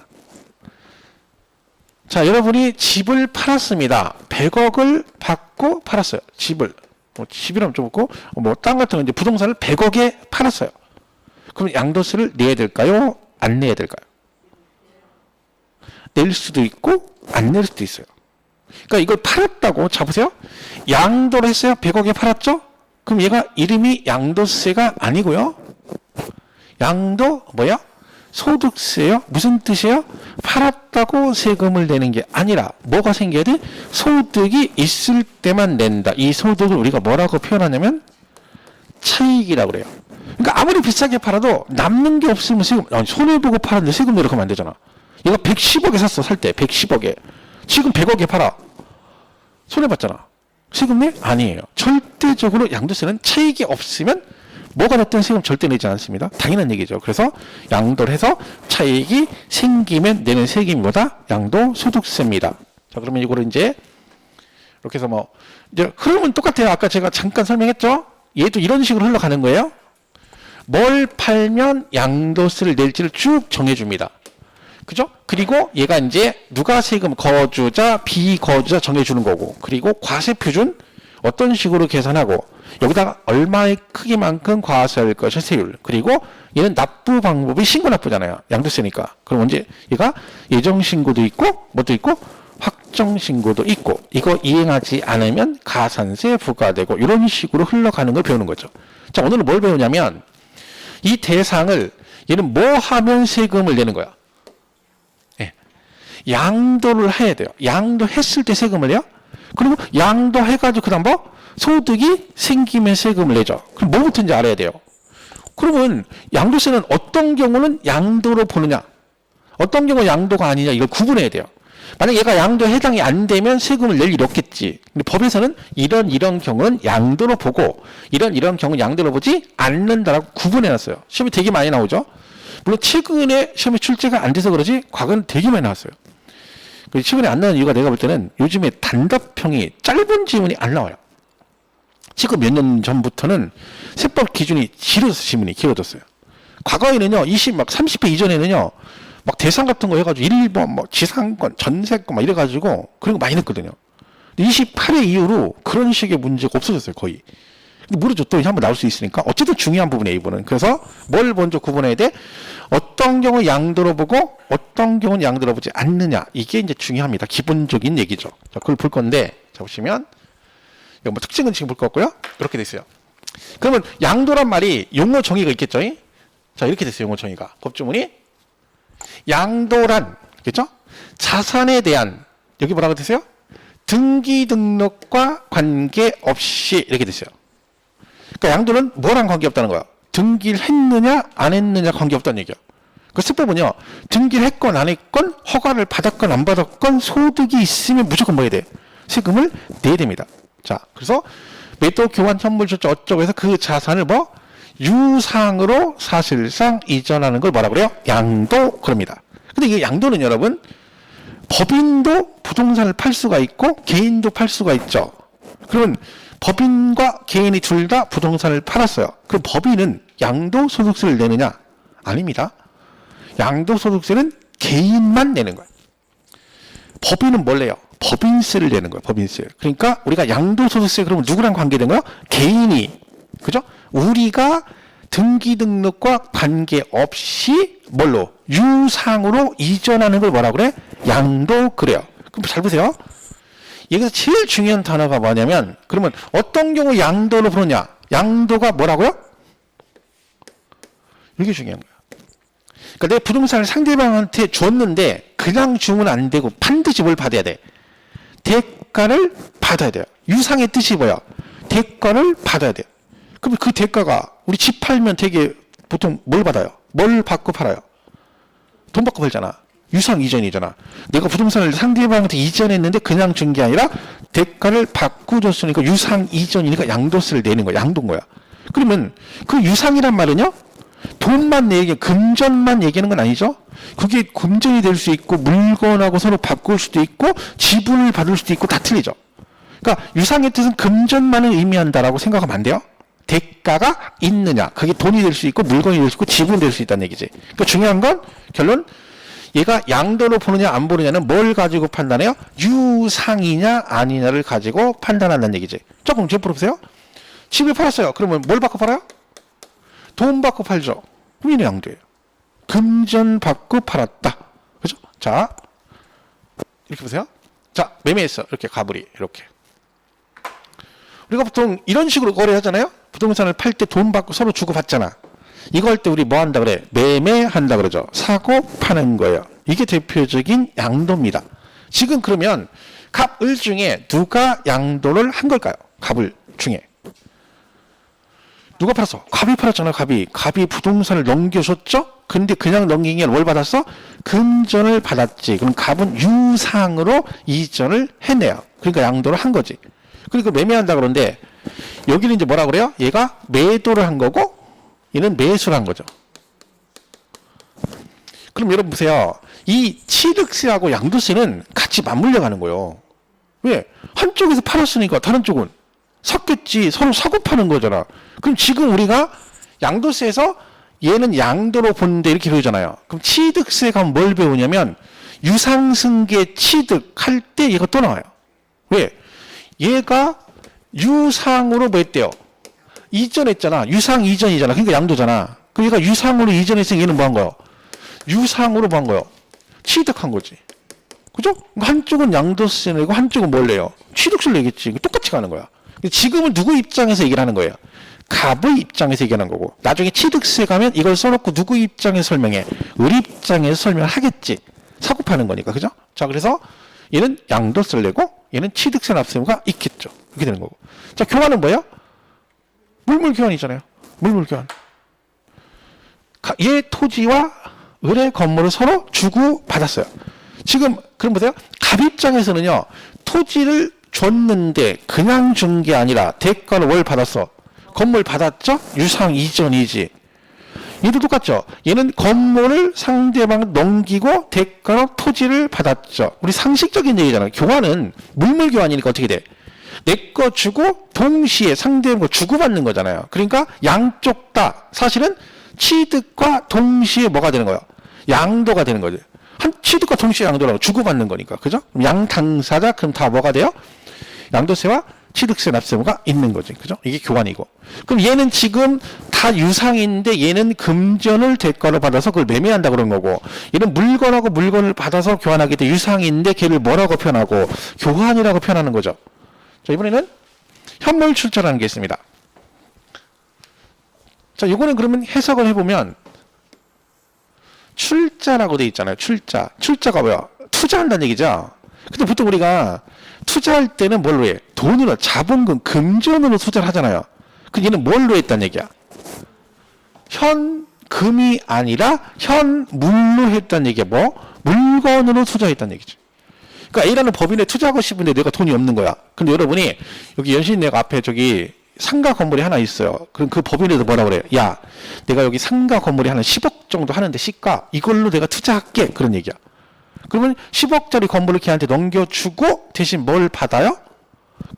자, 여러분이 집을 팔았습니다. 100억을 받고 팔았어요. 집을. 뭐 집이라면 좀 없고, 뭐 땅 같은 거 이제 부동산을 100억에 팔았어요. 그럼 양도세를 내야 될까요? 안 내야 될까요? 낼 수도 있고, 안 낼 수도 있어요. 그러니까 이걸 팔았다고, 자 보세요. 양도를 했어요. 100억에 팔았죠? 그럼 얘가 이름이 양도세가 아니고요. 양도, 뭐야? 소득세요? 무슨 뜻이에요? 팔았다고 세금을 내는 게 아니라 뭐가 생겨야 돼? 소득이 있을 때만 낸다. 이 소득을 우리가 뭐라고 표현하냐면 차익이라고 그래요. 그러니까 아무리 비싸게 팔아도 남는 게 없으면 세금, 손해보고 팔았는데 세금 내려고 하면 안 되잖아. 얘가 110억에 샀어. 살 때 110억에. 지금 100억에 팔아. 손해봤잖아. 세금 내? 아니에요. 절대적으로 양도세는 차익이 없으면 뭐가 됐든 세금 절대 내지 않습니다. 당연한 얘기죠. 그래서 양도를 해서 차익이 생기면 내는 세금이 뭐다? 양도소득세입니다. 자, 그러면 이거를 이제 이렇게 해서 뭐 이제 흐름은 똑같아요. 아까 제가 잠깐 설명했죠. 얘도 이런 식으로 흘러가는 거예요. 뭘 팔면 양도세를 낼지를 쭉 정해줍니다. 그죠? 그리고 얘가 이제 누가 세금 거주자, 비거주자 정해주는 거고, 그리고 과세 표준 어떤 식으로 계산하고 여기다가 얼마의 크기만큼 과세할 것이 세율. 그리고 얘는 납부 방법이 신고 납부잖아요. 양도세니까. 그럼 언제 얘가 예정 신고도 있고 뭐도 있고 확정 신고도 있고 이거 이행하지 않으면 가산세 부과되고 이런 식으로 흘러가는 걸 배우는 거죠. 자, 오늘은 뭘 배우냐면 이 대상을 얘는 뭐 하면 세금을 내는 거야. 예. 양도를 해야 돼요. 양도했을 때 세금을 내요. 그리고 양도해가지고 그 다음 뭐? 소득이 생기면 세금을 내죠. 그럼 뭐부터인지 알아야 돼요. 그러면 양도세는 어떤 경우는 양도로 보느냐, 어떤 경우 양도가 아니냐 이걸 구분해야 돼요. 만약 얘가 양도에 해당이 안 되면 세금을 낼 일이 없겠지. 근데 법에서는 이런 경우는 양도로 보고 이런 경우는 양도로 보지 않는다라고 구분해놨어요. 시험이 되게 많이 나오죠. 물론 최근에 시험에 출제가 안 돼서 그러지 과거는 되게 많이 나왔어요. 최근에 안 나온 이유가 내가 볼 때는 요즘에 단답형이 짧은 지문이 안 나와요. 지금 몇 년 전부터는 세법 기준이 길어졌어요. 지문이 길어졌어요. 과거에는요, 30회 이전에는요, 막 대상 같은 거 해가지고 1번, 뭐 지상권, 전세권 막 이래가지고 그런 거 많이 냈거든요. 28회 이후로 그런 식의 문제가 없어졌어요, 거의. 근데 모르죠. 또 한번 나올 수 있으니까. 어쨌든 중요한 부분이에요, 이분은. 그래서 뭘 먼저 구분해야 돼? 어떤 경우 양도로 보고 어떤 경우는 양도로 보지 않느냐. 이게 이제 중요합니다. 기본적인 얘기죠. 자, 그걸 볼 건데, 자, 보시면, 이거 뭐 특징은 지금 볼 것 같고요. 이렇게 돼 있어요. 그러면 양도란 말이 용어 정의가 있겠죠? 자, 이렇게 됐어요, 용어 정의가. 법조문이. 양도란, 그렇죠? 자산에 대한, 여기 뭐라고 됐어요? 등기 등록과 관계없이, 이렇게 됐어요. 그러니까 양도는 뭐랑 관계없다는 거야? 등기를 했느냐 안 했느냐 관계없다는 얘기야. 그 세법은요, 등기를 했건 안 했건 허가를 받았건 안 받았건 소득이 있으면 무조건 뭐 해야 돼? 세금을 내야 됩니다. 자, 그래서 매도 교환 현물 조치 어쩌고 해서 그 자산을 뭐 유상으로 사실상 이전하는 걸 뭐라 그래요? 양도 그럽니다. 근데 이게 양도는 여러분 법인도 부동산을 팔 수가 있고 개인도 팔 수가 있죠. 그러면 법인과 개인이 둘 다 부동산을 팔았어요. 그럼 법인은 양도소득세를 내느냐? 아닙니다. 양도소득세는 개인만 내는 거예요. 법인은 뭘 내요? 법인세를 내는 거예요. 법인세. 그러니까 우리가 양도소득세 그러면 누구랑 관계된 거예요? 개인이. 그죠? 우리가 등기 등록과 관계없이 뭘로? 유상으로 이전하는 걸 뭐라 그래? 양도 그래요. 그럼 잘 보세요. 여기서 제일 중요한 단어가 뭐냐면 그러면 어떤 경우 양도로 부르냐? 양도가 뭐라고요? 이게 중요한 거야. 그러니까 내 부동산을 상대방한테 줬는데 그냥 주면 안 되고 반드시 뭘 받아야 돼? 대가를 받아야 돼요. 유상의 뜻이 뭐야? 대가를 받아야 돼요. 그럼 그 대가가 우리 집 팔면 되게 보통 뭘 받아요? 뭘 받고 팔아요? 돈 받고 팔잖아. 유상 이전이잖아. 내가 부동산을 상대방한테 이전했는데 그냥 준 게 아니라 대가를 받고 줬으니까 유상 이전이니까 양도세를 내는 거야. 양도인 거야. 그러면 그 유상이란 말은요, 돈만 금전만 얘기하는 건 아니죠. 그게 금전이 될 수 있고 물건하고 서로 바꿀 수도 있고 지분을 받을 수도 있고 다 틀리죠. 그러니까 유상의 뜻은 금전만을 의미한다라고 생각하면 안 돼요. 대가가 있느냐, 그게 돈이 될 수 있고 물건이 될 수 있고 지분이 될 수 있다는 얘기지. 그러니까 중요한 건 결론, 얘가 양도로 보느냐 안 보느냐는 뭘 가지고 판단해요? 유상이냐 아니냐를 가지고 판단한다는 얘기지. 조금 제풀어 보세요. 집을 팔았어요. 그러면 뭘 받고 팔아요? 돈 받고 팔죠. 그럼 얘는 양도예요. 금전 받고 팔았다. 그죠? 자, 이렇게 보세요. 자, 매매했어. 이렇게 가불이 이렇게. 우리가 보통 이런 식으로 거래하잖아요. 부동산을 팔 때 돈 받고 서로 주고 받잖아. 이거 할 때 우리 뭐 한다 그래? 매매한다 그러죠. 사고 파는 거예요. 이게 대표적인 양도입니다. 지금 그러면 갑을 중에 누가 양도를 한 걸까요? 갑을 중에. 누가 팔았어? 갑이 팔았잖아요. 갑이 부동산을 넘겨줬죠? 근데 그냥 넘긴 게 뭘 받았어? 금전을 받았지. 그럼 갑은 유상으로 이전을 했네요. 그러니까 양도를 한 거지. 그러니까 매매한다 그러는데 여기는 이제 뭐라 그래요? 얘가 매도를 한 거고 얘는 매수를 한 거죠. 그럼 여러분 보세요. 이 취득세하고 양도세는 같이 맞물려 가는 거예요. 왜? 한쪽에서 팔았으니까 다른 쪽은 샀겠지. 서로 사고 파는 거잖아. 그럼 지금 우리가 양도세에서 얘는 양도로 보는데 이렇게 배우잖아요. 그럼 취득세 가면 뭘 배우냐면 유상승계 취득할 때 얘가 또 나와요. 왜? 얘가 유상으로 뭐 했대요? 이전했잖아. 유상 이전이잖아. 그러니까 양도잖아. 그럼 얘가 유상으로 이전했으니 얘는 뭐 한 거예요? 유상으로 뭐 한 거예요? 취득한 거지. 그죠? 한쪽은 양도세 내고 한쪽은 뭘 내요? 취득세를 내겠지. 똑같이 가는 거야. 지금은 누구 입장에서 얘기를 하는 거예요? 갑의 입장에서 얘기하는 거고, 나중에 취득세 가면 이걸 써놓고 누구 입장에서 설명해? 우리 입장에서 설명을 하겠지. 사고 파는 거니까. 그죠? 자, 그래서 얘는 양도세를 내고 얘는 취득세 납세가 있겠죠. 이렇게 되는 거고. 자, 교환은 뭐예요? 물물 교환이잖아요. 물물 교환. 얘 토지와 을의 건물을 서로 주고 받았어요. 지금 그럼 보세요. 갑 입장에서는요, 토지를 줬는데 그냥 준 게 아니라 대가를 뭘 받았어? 건물 받았죠? 유상 이전이지. 얘도 똑같죠. 얘는 건물을 상대방 넘기고 대가로 토지를 받았죠. 우리 상식적인 얘기잖아요. 교환은 물물 교환이니까 어떻게 돼? 내 거 주고 동시에 상대방 거 주고받는 거잖아요. 그러니까 양쪽 다 사실은 취득과 동시에 뭐가 되는 거예요? 양도가 되는 거죠. 한 취득과 동시에 양도라고 주고받는 거니까. 그죠? 양 당사자 그럼 다 뭐가 돼요? 양도세와 취득세 납세가 있는 거지. 그죠? 이게 교환이고. 그럼 얘는 지금 다 유상인데 얘는 금전을 대가로 받아서 그걸 매매한다 그런 거고, 얘는 물건하고 물건을 받아서 교환하기 때문에 유상인데 걔를 뭐라고 표현하고? 교환이라고 표현하는 거죠. 자, 이번에는 현물 출자라는 게 있습니다. 자, 이거는 그러면 해석을 해보면 출자라고 돼 있잖아요. 출자. 출자가 뭐야? 투자한다는 얘기죠. 근데 보통 우리가 투자할 때는 뭘로 해? 돈으로, 자본금, 금전으로 투자를 하잖아요. 근데 얘는 뭘로 했다는 얘기야? 현금이 아니라 현물로 했다는 얘기야. 뭐? 물건으로 투자했다는 얘기지. 그러니까 A라는 법인에 투자하고 싶은데 내가 돈이 없는 거야. 근데 여러분이 여기 연신내가 앞에 저기 상가 건물이 하나 있어요. 그럼 그 법인에도 뭐라 그래요? 야, 내가 여기 상가 건물이 한 10억 정도 하는데 시가 이걸로 내가 투자할게. 그런 얘기야. 그러면 10억짜리 건물을 걔한테 넘겨주고 대신 뭘 받아요?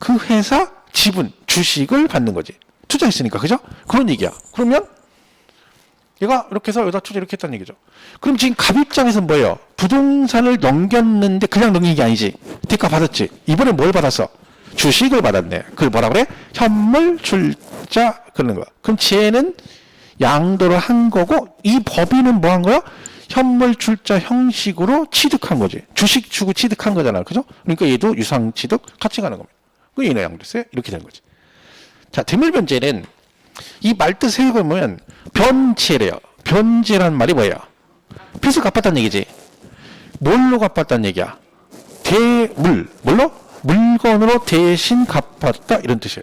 그 회사 지분, 주식을 받는 거지. 투자했으니까. 그죠? 그런 얘기야. 그러면 얘가 이렇게 해서 여기다 투자 이렇게 했다는 얘기죠. 그럼 지금 갑 입장에서는 뭐예요? 부동산을 넘겼는데 그냥 넘긴 게 아니지. 대가 받았지. 이번에 뭘 받았어? 주식을 받았네. 그걸 뭐라 그래? 현물 출자 그러는 거야. 그럼 쟤는 양도를 한 거고 이 법인은 뭐 한 거야? 현물 출자 형식으로 취득한 거지. 주식 주고 취득한 거잖아. 그죠? 그러니까 얘도 유상 취득 같이 가는 겁니다. 그 얘는 양도세 이렇게 되는 거지. 자, 대물변제는 이 말뜻 해보면 변제래요. 변제란 말이 뭐예요? 빚을 갚았다는 얘기지. 뭘로 갚았다는 얘기야? 대물. 뭘로? 물건으로 대신 갚았다 이런 뜻이에요.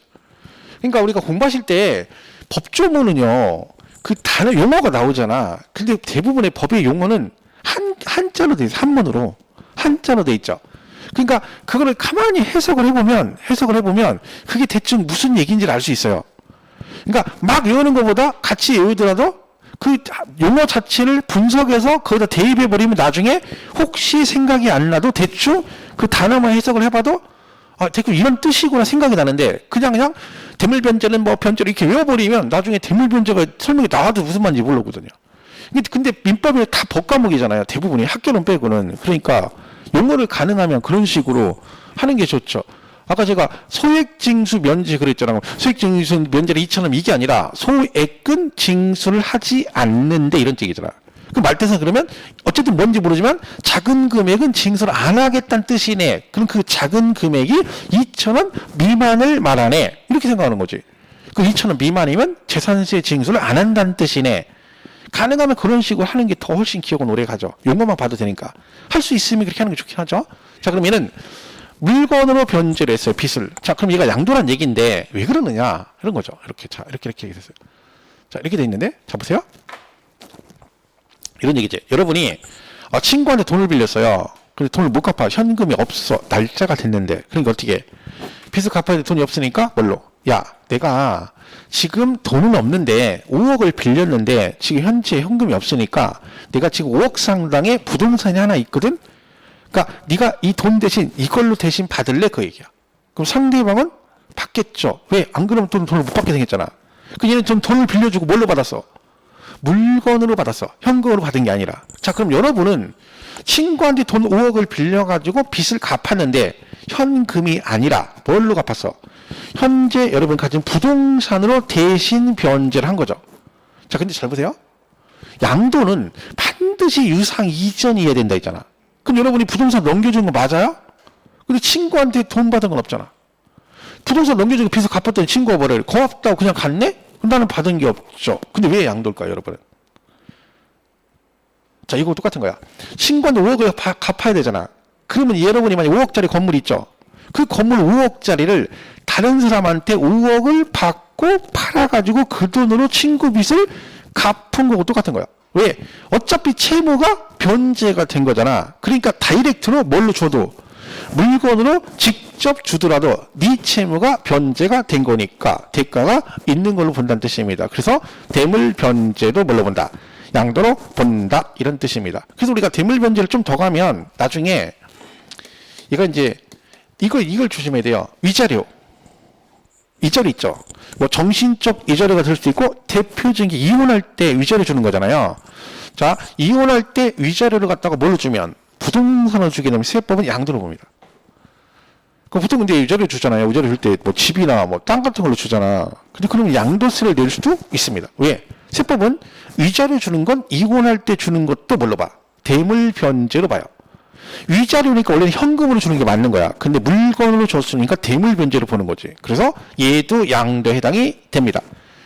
그러니까 우리가 공부하실 때 법조문은요, 그 단어 용어가 나오잖아. 근데 대부분의 법의 용어는 한자로 돼 있어. 한문으로. 한자로 돼 있죠. 그러니까 그거를 가만히 해석을 해보면 그게 대충 무슨 얘기인지를 알 수 있어요. 그러니까 막 외우는 것보다 같이 외우더라도 그 용어 자체를 분석해서 거기다 대입해버리면 나중에 혹시 생각이 안 나도 대충 그 단어만 해석을 해봐도 대충 이런 뜻이구나 생각이 나는데 그냥 대물변제는 뭐 변제로 이렇게 외워버리면 나중에 대물변제가 설명이 나와도 무슨 말인지 모르거든요. 근데 민법이 다 법과목이잖아요. 대부분이 학교는 빼고는. 그러니까 용어를 가능하면 그런 식으로 하는 게 좋죠. 아까 제가 소액징수 면제 그랬잖아요. 소액징수 면제를 이처럼 이게 아니라 소액은 징수를 하지 않는데 이런 얘기잖아. 그 말뜻은 그러면 어쨌든 뭔지 모르지만 작은 금액은 징수를 안 하겠다는 뜻이네. 그럼 그 작은 금액이 2,000원 미만을 말하네. 이렇게 생각하는 거지. 그 2,000원 미만이면 재산세 징수를 안 한다는 뜻이네. 가능하면 그런 식으로 하는 게 더 훨씬 기억은 오래 가죠. 용어만 봐도 되니까. 할 수 있으면 그렇게 하는 게 좋긴 하죠. 자, 그럼 얘는 물건으로 변제를 했어요. 빚을. 자, 그럼 얘가 양도란 얘기인데 왜 그러느냐? 이런 거죠. 이렇게. 자, 이렇게 됐어요. 자, 이렇게 돼 있는데 자, 보세요. 이런 얘기지. 여러분이 친구한테 돈을 빌렸어요. 근데 돈을 못 갚아. 현금이 없어. 날짜가 됐는데. 그러니까 어떻게 빚을 갚아야 돼. 돈이 없으니까 뭘로? 야, 내가 지금 돈은 없는데 5억을 빌렸는데 지금 현재 현금이 없으니까 내가 지금 5억 상당의 부동산이 하나 있거든. 그러니까 네가 이 돈 대신 이걸로 대신 받을래? 그 얘기야. 그럼 상대방은 받겠죠. 왜? 안 그러면 돈을 못 받게 생겼잖아. 그 얘는 좀 돈을 빌려주고 뭘로 받았어? 물건으로 받았어. 현금으로 받은 게 아니라. 자, 그럼 여러분은 친구한테 돈 5억을 빌려가지고 빚을 갚았는데 현금이 아니라 뭘로 갚았어? 현재 여러분 가진 부동산으로 대신 변제를 한 거죠. 자, 근데 잘 보세요. 양도는 반드시 유상 이전이어야 된다 했잖아. 그럼 여러분이 부동산 넘겨준 거 맞아요? 근데 친구한테 돈 받은 건 없잖아. 부동산 넘겨주고 빚을 갚았더니 친구가 뭐래? 고맙다고 그냥 갔네? 그럼 나는 받은 게 없죠. 근데 왜 양도일까요, 여러분? 자, 이거 똑같은 거야. 친구한테 5억을 갚아야 되잖아. 그러면 여러분이 만약 5억짜리 건물 있죠? 그 건물 5억짜리를 다른 사람한테 5억을 받고 팔아가지고 그 돈으로 친구 빚을 갚은 거고 똑같은 거야. 왜? 어차피 채무가 변제가 된 거잖아. 그러니까 다이렉트로 뭘로 줘도 물건으로 직접 주더라도 네 채무가 변제가 된 거니까 대가가 있는 걸로 본다는 뜻입니다. 그래서 대물 변제도 뭘로 본다? 양도로 본다. 이런 뜻입니다. 그래서 우리가 대물 변제를 좀 더 가면 나중에 이걸 조심해야 돼요. 위자료. 위자료 있죠. 뭐 정신적 위자료가 될 수도 있고 대표적인 게 이혼할 때 위자료 주는 거잖아요. 자, 이혼할 때 위자료를 갖다가 뭘로 주면 부동산을 주게 되면 세법은 양도로 봅니다. 보통 근데 위자료 주잖아요. 위자료 줄 때 뭐 집이나 뭐 땅 같은 걸로 주잖아. 근데 그러면 양도세를 낼 수도 있습니다. 왜? 세법은 위자료 주는 건 이혼할 때 주는 것도 뭘로 봐? 대물 변제로 봐요. 위자료니까 원래는 현금으로 주는 게 맞는 거야. 근데 물건으로 줬으니까 대물 변제로 보는 거지. 그래서 얘도 양도에 해당이 됩니다.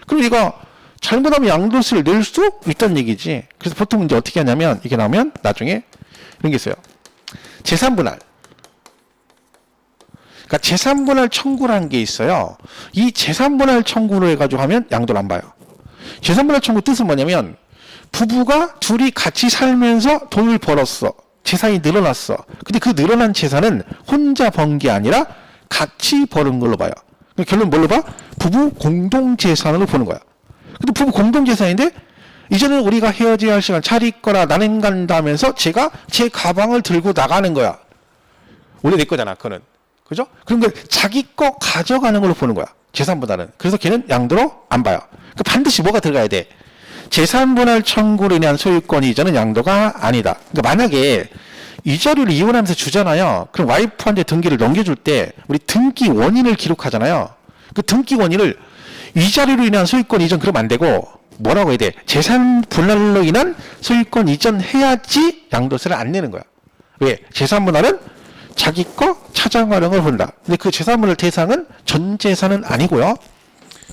그럼 얘가 잘못하면 양도세를 낼 수도 있다는 얘기지. 그래서 보통 이제 어떻게 하냐면 이게 나오면 나중에 이런 게 있어요. 재산분할. 그러니까 재산분할 청구라는 게 있어요. 이 재산분할 청구를 해가지고 하면 양도를 안 봐요. 재산분할 청구 뜻은 뭐냐면 부부가 둘이 같이 살면서 돈을 벌었어. 재산이 늘어났어. 근데 그 늘어난 재산은 혼자 번 게 아니라 같이 버는 걸로 봐요. 그러니까 결론 뭘로 봐? 부부 공동재산으로 보는 거야. 근데 부부 공동재산인데 이제는 우리가 헤어져야 할 시간 잘 있거나 나는 간다 하면서 제가 제 가방을 들고 나가는 거야. 원래 내 거잖아, 그거는. 그죠? 그런 걸 자기 거 가져가는 걸로 보는 거야. 재산보다는. 그래서 걔는 양도로 안 봐요. 그러니까 반드시 뭐가 들어가야 돼? 재산분할 청구로 인한 소유권 이전은 양도가 아니다. 그러니까 만약에 위자료를 이혼하면서 주잖아요. 그럼 와이프한테 등기를 넘겨줄 때 우리 등기 원인을 기록하잖아요. 그 등기 원인을 위자료로 인한 소유권 이전 그러면 안 되고 뭐라고 해야 돼? 재산분할로 인한 소유권 이전 해야지 양도세를 안 내는 거야. 왜? 재산분할은 자기 거 찾아가는 걸 본다. 근데 그 재산분할 대상은 전 재산은 아니고요.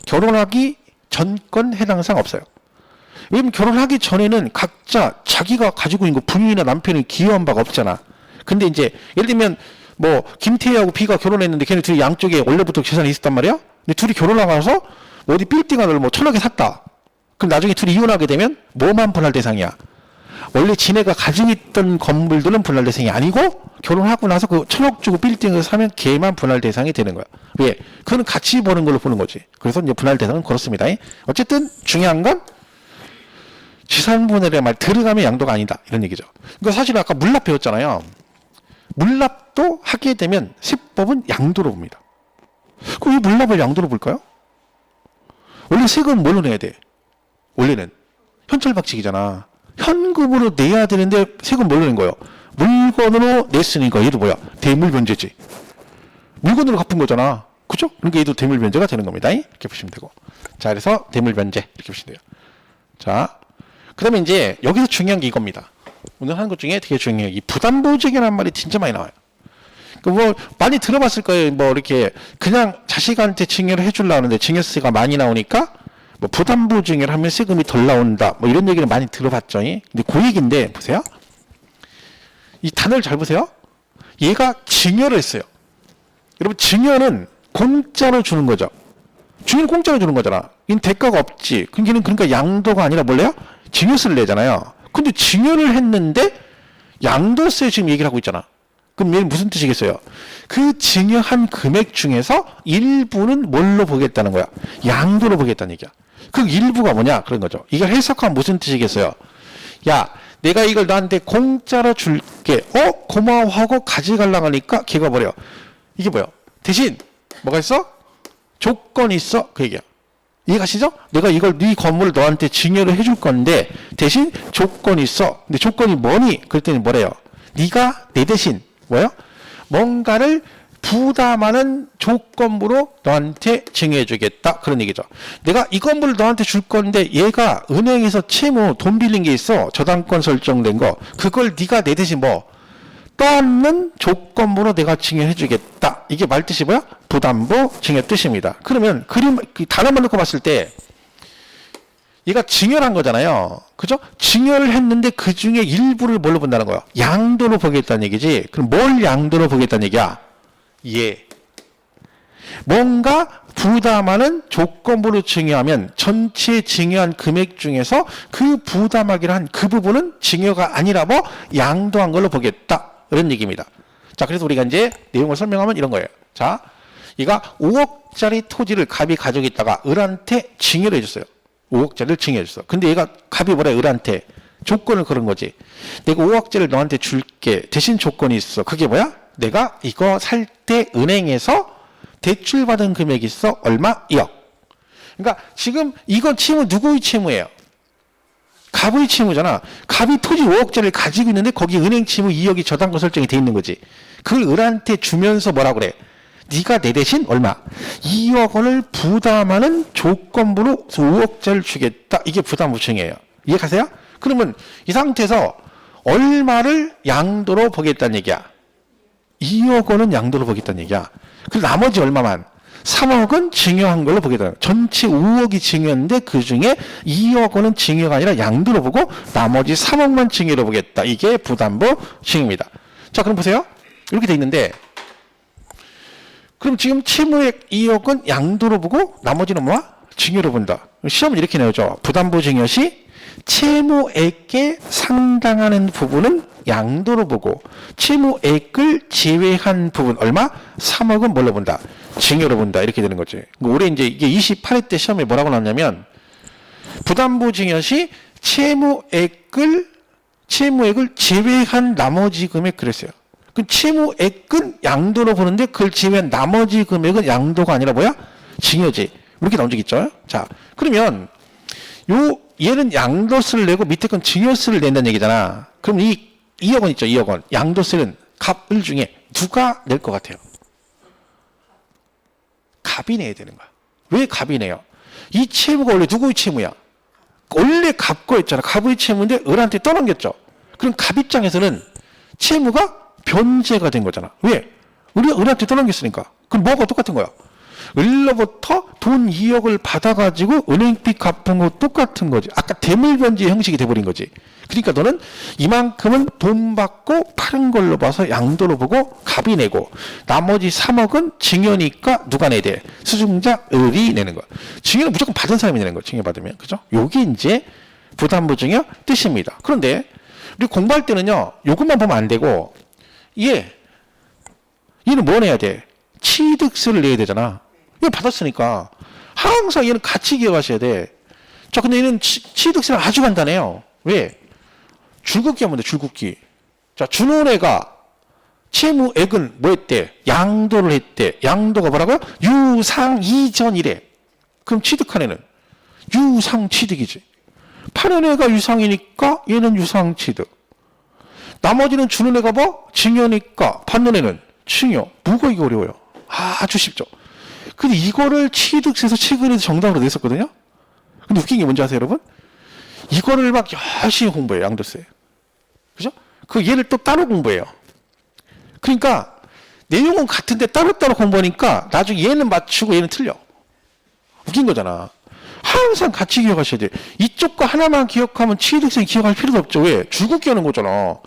결혼하기 전건 해당사항 없어요. 왜냐면 결혼하기 전에는 각자 자기가 가지고 있는 거 부인이나 남편이 기여한 바가 없잖아. 근데 이제 예를 들면 뭐 김태희하고 B가 결혼했는데 걔네 둘이 양쪽에 원래부터 재산이 있었단 말이야. 근데 둘이 결혼하고 나서 어디 빌딩 하나를 뭐 1,000억에 샀다. 그럼 나중에 둘이 이혼하게 되면 뭐만 분할 대상이야? 원래 지네가 가지고 있던 건물들은 분할 대상이 아니고 결혼하고 나서 그 1,000억 주고 빌딩을 사면 걔만 분할 대상이 되는 거야. 왜? 그거는 같이 보는 걸로 보는 거지. 그래서 이제 분할 대상은 그렇습니다. 어쨌든 중요한 건 지산 분할의 말 들어가면 양도가 아니다 이런 얘기죠. 그러니까 사실 아까 물납 배웠잖아요. 물납도 하게 되면 세법은 양도로 봅니다. 그럼 왜 물납을 양도로 볼까요? 원래 세금은 뭘로 내야 돼? 원래는 현찰박치기잖아. 현금으로 내야 되는데 세금 뭘로 낸 거예요? 물건으로 냈으니까 얘도 뭐야? 대물변제지. 물건으로 갚은 거잖아. 그죠? 그러니까 얘도 대물변제가 되는 겁니다. 이렇게 보시면 되고. 자, 그래서 대물변제 이렇게 보시면 돼요. 자, 그 다음에 이제 여기서 중요한 게 이겁니다. 오늘 하는 것 중에 되게 중요해요. 이 부담보증이라는 말이 진짜 많이 나와요. 뭐 많이 들어봤을 거예요. 뭐 이렇게 그냥 자식한테 증여를 해주려고 하는데 증여세가 많이 나오니까 뭐 부담보증을 하면 세금이 덜 나온다. 뭐 이런 얘기를 많이 들어봤죠. 근데 그 얘기인데 보세요. 이 단어를 잘 보세요. 얘가 증여를 했어요. 여러분 증여는 공짜로 주는 거죠. 증여는 공짜로 주는 거잖아. 이건 대가가 없지. 그러니까 양도가 아니라 뭘래요? 증여세를 내잖아요. 근데 증여를 했는데 양도세 지금 얘기를 하고 있잖아. 그럼 얘는 무슨 뜻이겠어요? 그 증여한 금액 중에서 일부는 뭘로 보겠다는 거야? 양도로 보겠다는 얘기야. 그 일부가 뭐냐? 그런 거죠. 이걸 해석하면 무슨 뜻이겠어요? 야, 내가 이걸 너한테 공짜로 줄게. 고마워하고 가져가려고 하니까 걔가 버려. 이게 뭐야? 대신 뭐가 있어? 조건이 있어. 그 얘기야. 이해가시죠? 내가 이걸 네 건물을 너한테 증여를 해줄 건데 대신 조건이 있어. 근데 조건이 뭐니? 그랬더니 뭐래요? 네가 내 대신 뭐예요? 뭔가를 부담하는 조건부로 너한테 증여해 주겠다. 그런 얘기죠. 내가 이 건물을 너한테 줄 건데 얘가 은행에서 채무 돈 빌린 게 있어. 저당권 설정된 거. 그걸 네가 내 대신 뭐 떠안는 조건부로 내가 증여해 주겠다. 이게 말 뜻이 뭐야? 부담부 증여 뜻입니다. 그러면 단어만 놓고 봤을 때 얘가 증여를 한 거잖아요. 그죠? 증여를 했는데 그 중에 일부를 뭘로 본다는 거야? 양도로 보겠다는 얘기지. 그럼 뭘 양도로 보겠다는 얘기야? 뭔가 부담하는 조건부로 증여하면 전체 증여한 금액 중에서 그 부담하기로 한 그 부분은 증여가 아니라 뭐 양도한 걸로 보겠다. 이런 얘기입니다. 자, 그래서 우리가 이제 내용을 설명하면 이런 거예요. 자, 얘가 5억짜리 토지를 갑이 가지고 있다가 을한테 증여를 해줬어요. 5억짜리를 증여해줬어. 근데 얘가 갑이 뭐래? 을한테 조건을 걸은 거지. 내가 5억짜리를 너한테 줄게. 대신 조건이 있어. 그게 뭐야? 내가 이거 살 때 은행에서 대출받은 금액이 있어. 얼마? 2억. 그러니까 지금 이건 채무 누구의 채무예요? 갑의 채무잖아. 갑이 토지 5억짜리를 가지고 있는데 거기 은행 채무 2억이 저당권 설정이 돼 있는 거지. 그걸 을한테 주면서 뭐라 그래? 네가 내 대신 얼마? 2억 원을 부담하는 조건부로 5억짜리를 주겠다. 이게 부담보증이에요. 이해가세요? 그러면 이 상태에서 얼마를 양도로 보겠다는 얘기야? 2억 원은 양도로 보겠다는 얘기야. 그리고 나머지 얼마만? 3억은 증여한 걸로 보겠다. 전체 5억이 증여인데 그 중에 2억 원은 증여가 아니라 양도로 보고 나머지 3억만 증여로 보겠다. 이게 부담보증입니다. 자, 그럼 보세요. 이렇게 돼 있는데 그럼 지금 채무액 2억은 양도로 보고 나머지는 뭐야? 증여로 본다. 시험은 이렇게 내죠. 부담보증여 시 채무액에 상당하는 부분은 양도로 보고 채무액을 제외한 부분 얼마? 3억은 뭘로 본다? 증여로 본다. 이렇게 되는 거지. 올해 이제 이게 28회 때 시험에 뭐라고 나왔냐면 부담보증여 시 채무액을 제외한 나머지 금액 그랬어요. 그 채무액은 양도로 보는데 그걸 제외한 나머지 금액은 양도가 아니라 뭐야? 증여지. 이렇게 나온 적 있죠. 자, 그러면 얘는 양도세를 내고 밑에 건 증여세를 낸다는 얘기잖아. 그럼 이 2억 원 있죠. 2억 원. 양도세는 갑을 중에 누가 낼 것 같아요? 갑이 내야 되는 거야. 왜 갑이 내요? 이 채무가 원래 누구의 채무야? 원래 갑 거였잖아. 갑의 채무인데 을한테 떠넘겼죠. 그럼 갑 입장에서는 채무가 변제가 된 거잖아. 왜? 을한테 떠넘겼으니까. 그럼 뭐가 똑같은 거야? 을로부터 돈 2억을 받아가지고 은행비 갚은 거 똑같은 거지. 아까 대물변제 형식이 돼버린 거지. 그러니까 너는 이만큼은 돈 받고 파는 걸로 봐서 양도로 보고 갑이 내고 나머지 3억은 증여니까 누가 내야 돼? 수증자 을이 내는 거야. 증여는 무조건 받은 사람이 내는 거야. 증여받으면. 그죠? 요게 이제 부담보증여 뜻입니다. 그런데 우리 공부할 때는요, 요것만 보면 안 되고, 얘는 뭐 내야 돼? 취득세를 내야 되잖아. 이거 받았으니까. 항상 얘는 같이 기억하셔야 돼. 자, 근데 얘는 취득세는 아주 간단해요. 왜? 줄긋기 하면 돼, 줄긋기. 자, 주는 애가 채무액은 뭐 했대? 양도를 했대. 양도가 뭐라고요? 유상 이전이래. 그럼 취득한 애는 유상 취득이지. 파는 애가 유상이니까 얘는 유상 취득. 나머지는 주는 애가 뭐? 증여니까 받는 애는 증여. 뭐가 이게 어려워요? 아주 쉽죠. 근데 이거를 취득세에서 최근에 정답으로 냈었거든요. 근데 웃긴 게 뭔지 아세요, 여러분? 이거를 막 열심히 공부해요, 양도세. 그죠? 그 얘를 또 따로 공부해요. 그러니까 내용은 같은데 따로따로 공부하니까 나중에 얘는 맞추고 얘는 틀려. 웃긴 거잖아. 항상 같이 기억하셔야 돼. 이쪽과 하나만 기억하면 취득세 기억할 필요도 없죠. 왜? 줄긋기 하는 거잖아.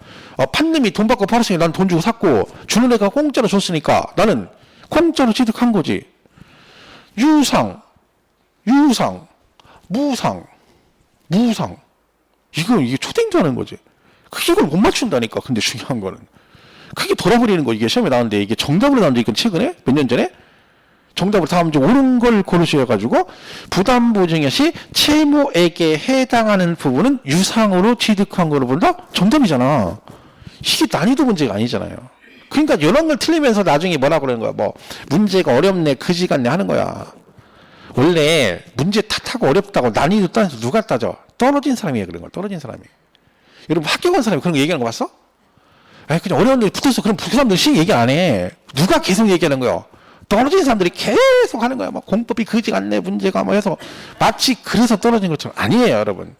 판 놈이 돈 받고 팔았으니 난 돈 주고 샀고, 주는 애가 공짜로 줬으니까 나는 공짜로 취득한 거지. 유상, 무상. 이게 초딩도 하는 거지. 이걸 못 맞춘다니까. 근데 중요한 거는. 크게 돌아버리는 거. 이게 시험에 나왔는데 이게 정답으로 나온 게 이건 최근에? 몇 년 전에? 정답으로 다음 주 옳은 걸 고르셔가지고 부담보증여 시 채무액에 해당하는 부분은 유상으로 취득한 거로 본다? 정답이잖아. 이게 난이도 문제가 아니잖아요. 그러니까 이런 걸 틀리면서 나중에 뭐라 그러는 거야. 뭐 문제가 어렵네, 그지 같네 하는 거야. 원래 문제 탓하고 어렵다고 난이도 따져서 누가 따져? 떨어진 사람이에요. 그런 걸. 떨어진 사람이. 여러분 학교 간 사람이 그런 거 얘기하는 거 봤어? 아니 그냥 어려운 데 붙었어. 그럼 그 사람들 씩 얘기 안 해. 누가 계속 얘기하는 거야? 떨어진 사람들이 계속 하는 거야. 막 공법이 그지 같네, 문제가 뭐 해서 마치 그래서 떨어진 것처럼. 아니에요, 여러분.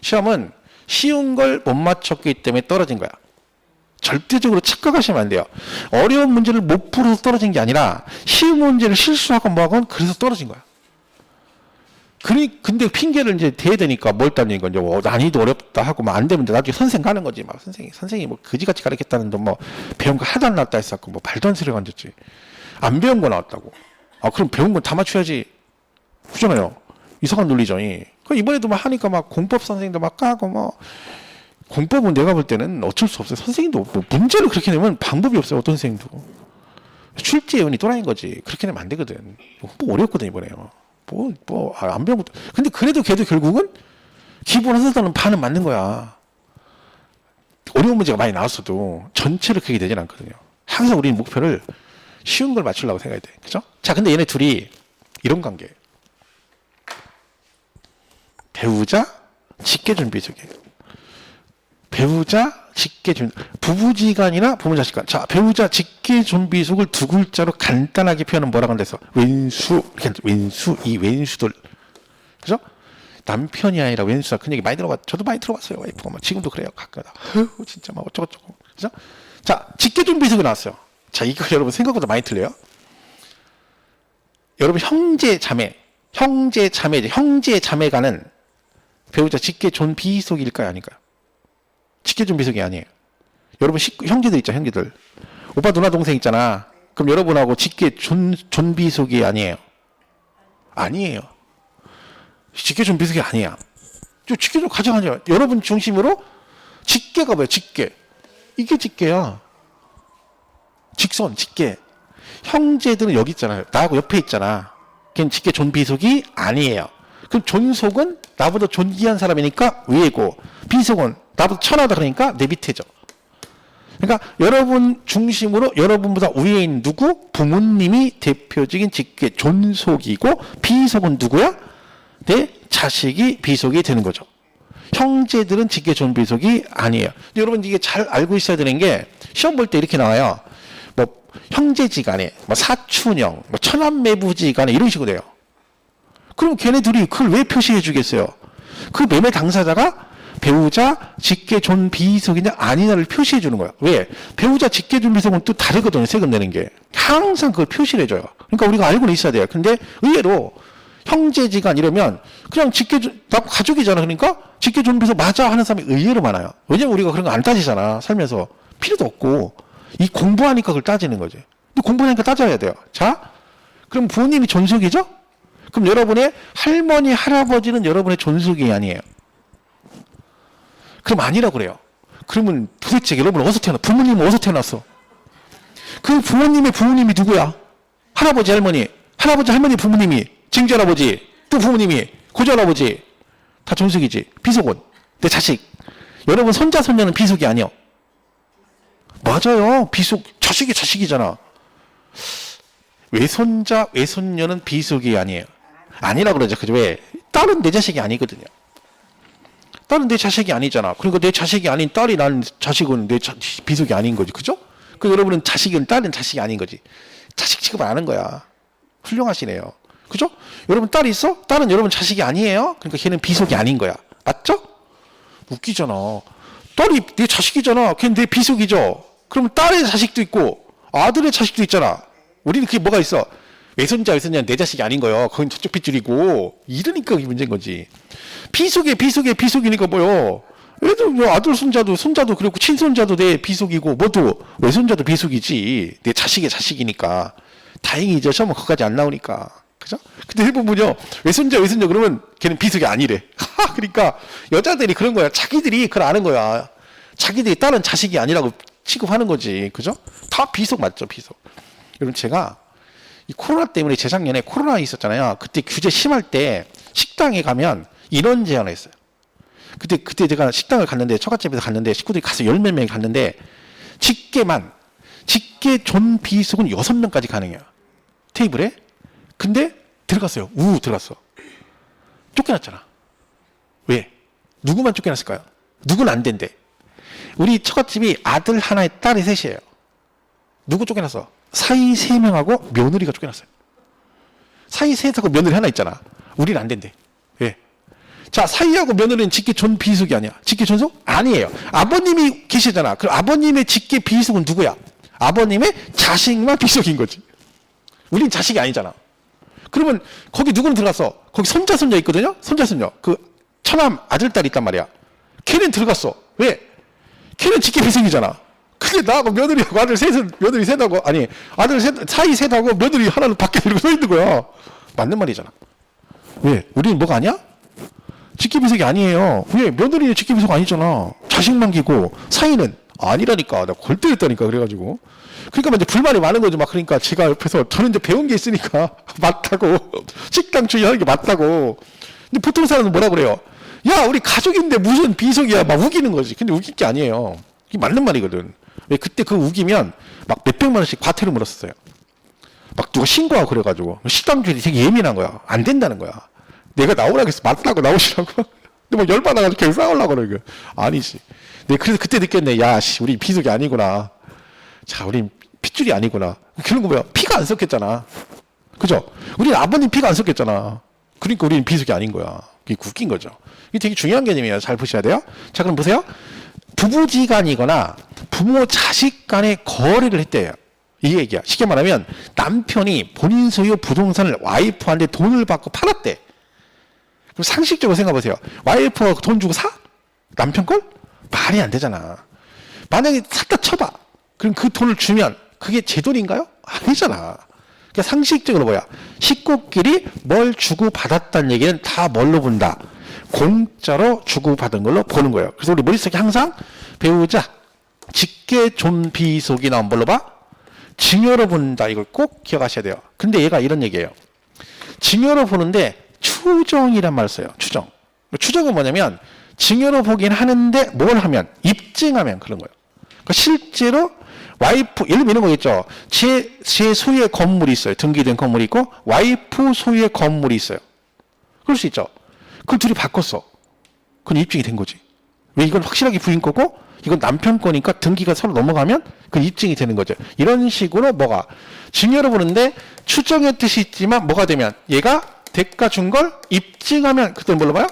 시험은 쉬운 걸 못 맞췄기 때문에 떨어진 거야. 절대적으로 착각하시면 안 돼요. 어려운 문제를 못 풀어서 떨어진 게 아니라 쉬운 문제를 실수하고 뭐하건 그래서 떨어진 거야. 근데 핑계를 이제 대야 되니까 뭘 따는 건 난이도 어렵다 하고 막 안 되면 나중에 선생 가는 거지. 막 선생이 뭐 그지같이 가르쳤다는데 뭐 배운 거 하나도 안 났다 했었고 뭐 말도 안 소리가 앉았지. 안 배운 거 나왔다고. 그럼 배운 건 다 맞춰야지. 그잖아요. 이상한 논리죠. 이번에도 막 하니까 막 공법 선생님도 막 까고 뭐 공법은 내가 볼 때는 어쩔 수 없어요. 선생님도 뭐 문제를 그렇게 내면 방법이 없어요. 어떤 선생님도. 출제위원이 또라이인 거지. 그렇게 내면 안 되거든. 뭐 어렵거든 이번에요. 안 배운 것도. 근데 그래도 걔도 결국은 기본 한사단은 반은 맞는 거야. 어려운 문제가 많이 나왔어도 전체를 그렇게 되진 않거든요. 항상 우리는 목표를 쉬운 걸 맞추려고 생각해야 돼. 그죠? 자, 근데 얘네 둘이 이런 관계예요. 배우자, 직계존비속이에요. 배우자, 직계존, 부부지간이나 부모자식간. 자, 배우자, 직계존비속을 두 글자로 간단하게 표현하면 뭐라고 한다 해서 이 왼수들. 그죠? 남편이 아니라 왼수다. 그 얘기 많이 들어봤죠. 저도 많이 들어봤어요. 와이프가 막 지금도 그래요. 가끔. 진짜 막 어쩌고저쩌고. 그죠? 자, 직계존비속이 나왔어요. 자, 이거 여러분 생각보다 많이 틀려요. 여러분 형제 자매가는 배우자 직계존비속일까요, 아닐까요? 직계존비속이 아니에요. 여러분 형제들 있죠, 형제들. 오빠 누나 동생 있잖아. 그럼 여러분하고 직계존비속이 아니에요. 아니에요. 직계존비속이 아니야. 직계존 가져가죠. 여러분 중심으로 직계가 뭐야? 직계. 이게 직계야. 직선, 직계. 형제들은 여기 있잖아요. 나하고 옆에 있잖아. 걔는 직계존비속이 아니에요. 그럼 존속은 나보다 존귀한 사람이니까 위에고, 비속은 나보다 천하다 그러니까 내 밑에죠. 그러니까 여러분 중심으로 여러분보다 위에 있는 누구? 부모님이 대표적인 직계존속이고, 비속은 누구야? 내 자식이 비속이 되는 거죠. 형제들은 직계존비속이 아니에요. 근데 여러분 이게 잘 알고 있어야 되는 게 시험 볼 때 이렇게 나와요. 뭐 형제지간에, 뭐 사촌형, 뭐 처남매부지간에 이런 식으로 돼요. 그럼 걔네들이 그걸 왜 표시해 주겠어요? 그 매매 당사자가 배우자 직계존비속이냐 아니냐를 표시해 주는 거야. 왜? 배우자 직계존비속은 또 다르거든요. 세금 내는 게. 항상 그걸 표시를 해줘요. 그러니까 우리가 알고는 있어야 돼요. 근데 의외로 형제지간 이러면 그냥 나 가족이잖아. 그러니까 직계존비속 맞아 하는 사람이 의외로 많아요. 왜냐면 우리가 그런 거 안 따지잖아. 살면서. 필요도 없고. 이 공부하니까 그걸 따지는 거지. 근데 공부하니까 따져야 돼요. 자, 그럼 부모님이 존속이죠? 그럼 여러분의 할머니, 할아버지는 여러분의 존속이 아니에요. 그럼 아니라고 그래요. 그러면 도대체 여러분 어디서 태어났어? 부모님은 어디서 태어났어? 그 부모님의 부모님이 누구야? 할아버지 할머니, 할아버지 할머니 부모님이, 증조할아버지, 또 부모님이, 고조할아버지, 다 존속이지. 비속은 내 자식. 여러분 손자 손녀는 비속이 아니요. 맞아요. 비속, 자식이 자식이잖아. 외손자 외손녀는 비속이 아니에요. 아니라 그러죠. 그죠? 왜? 딸은 내 자식이 아니거든요. 딸은 내 자식이 아니잖아. 그러니까 내 자식이 아닌 딸이 난 자식은 내 비속이 아닌 거지. 그죠? 그 여러분은 자식은 딸은 자식이 아닌 거지. 자식 취급을 안 하는 거야. 훌륭하시네요. 그죠? 여러분 딸이 있어? 딸은 여러분 자식이 아니에요. 그러니까 걔는 비속이 아닌 거야. 맞죠? 웃기잖아. 딸이 내 자식이잖아. 걔는 내 비속이죠. 그럼 딸의 자식도 있고 아들의 자식도 있잖아. 우리는 그게 뭐가 있어? 외손자 외손녀는 내 자식이 아닌 거예요. 그건 저쪽 핏줄이고 이러니까 그게 문제인 거지. 비속이니까 뭐요? 애들 아들 손자도 그렇고 친손자도 내 비속이고 뭐도 외손자도 비속이지. 내 자식의 자식이니까. 다행이죠. 시험은 그거까지 안 나오니까. 그죠? 근데 대부분요. 외손자 그러면 걔는 비속이 아니래. 그러니까 여자들이 그런 거야. 자기들이 그걸 아는 거야. 자기들이 딸은 자식이 아니라고 취급하는 거지. 그죠? 다 비속 맞죠, 비속. 여러분 제가 이 코로나 때문에 재작년에 코로나 있었잖아요. 그때 규제 심할 때 식당에 가면 이런 제안을 했어요. 그때 제가 식당을 갔는데 처갓집에서 갔는데 식구들이 가서 10몇 명이 갔는데 직계 존 비속은 6명까지 가능해요. 테이블에. 근데 들어갔어요. 들어갔어. 쫓겨났잖아. 왜? 누구만 쫓겨났을까요? 누구는 안 된대. 우리 처갓집이 아들 하나에 딸이 셋이에요. 누구 쫓겨났어? 사위 3명하고 며느리가 쫓겨났어요. 사위 셋하고 며느리 하나 있잖아. 우리는 안 된대. 왜? 자, 사위하고 며느리는 직계 존 비속이 아니야. 직계 존속? 아니에요. 아버님이 계시잖아. 그럼 아버님의 직계 비속은 누구야? 아버님의 자식만 비속인 거지. 우린 자식이 아니잖아. 그러면 거기 누구는 들어갔어? 거기 손자 손녀 있거든요. 손자 손녀. 그 처남 아들 딸 있단 말이야. 걔는 들어갔어. 왜? 걔는 직계 비속이잖아. 근데 나하고 며느리하고 아들 셋은 며느리 셋하고 아니 아들 셋 사이 셋하고 며느리 하나는 밖에 들고 서 있는 거야. 맞는 말이잖아. 왜? 우리는 뭐가 아니야? 직계비속이 아니에요. 왜? 며느리는 직계비속 아니잖아. 자식만 기고 사이는 아니라니까. 내가 골 때렸다니까. 그래가지고 그러니까 이제 불만이 많은 거죠. 막 그러니까 제가 옆에서 저는 이제 배운 게 있으니까 맞다고 식당 주의하는 게 맞다고. 근데 보통 사람은 뭐라 그래요? 야 우리 가족인데 무슨 비속이야. 막 우기는 거지. 근데 우길 게 아니에요. 이게 맞는 말이거든. 왜 그때 그 우기면 막 몇백만 원씩 과태료 물었었어요. 막 누가 신고하고 그래가지고 식당 주인이 되게 예민한 거야. 안 된다는 거야. 내가 나오라고 해서 맞다고 나오시라고. 근데 막 열받아가지고 계속 싸우려고 그러고. 아니지. 그래서 그때 느꼈네. 야, 씨, 우리 비속이 아니구나. 자, 우린 핏줄이 아니구나. 그런 거 뭐야? 피가 안 섞였잖아. 그죠? 우린 아버님 피가 안 섞였잖아. 그러니까 우리는 비속이 아닌 거야. 그게 웃긴 거죠. 이게 되게 중요한 개념이에요. 잘 보셔야 돼요. 자, 그럼 보세요. 부부지간이거나 부모 자식 간의 거래를 했대요. 이 얘기야. 쉽게 말하면 남편이 본인 소유 부동산을 와이프한테 돈을 받고 팔았대. 그럼 상식적으로 생각해 보세요. 와이프가 돈 주고 사? 남편 걸? 말이 안 되잖아. 만약에 샀다 쳐봐. 그럼 그 돈을 주면 그게 제 돈인가요? 아니잖아. 그러니까 상식적으로 뭐야? 식구끼리 뭘 주고받았다는 얘기는 다 뭘로 본다? 공짜로 주고받은 걸로 보는 거예요. 그래서 우리 머릿속에 항상 배우자 직계 존 비속이 나온 뭘로 봐? 증여로 본다. 이걸 꼭 기억하셔야 돼요. 근데 얘가 이런 얘기예요. 증여로 보는데 추정이란 말을 써요. 추정. 추정은 뭐냐면 증여로 보긴 하는데 뭘 하면? 입증하면 그런 거예요. 그러니까 실제로 와이프, 예를 들면 이런 거겠죠. 제 소유의 건물이 있어요. 등기된 건물이 있고 와이프 소유의 건물이 있어요. 그럴 수 있죠. 그걸 둘이 바꿨어. 그건 입증이 된 거지. 왜? 이건 확실하게 부인 거고 이건 남편 거니까 등기가 서로 넘어가면 그건 입증이 되는 거죠. 이런 식으로 뭐가 증여로 보는데 추정의 뜻이 있지만 뭐가 되면 얘가 대가 준 걸 입증하면 그때 뭘로 봐요?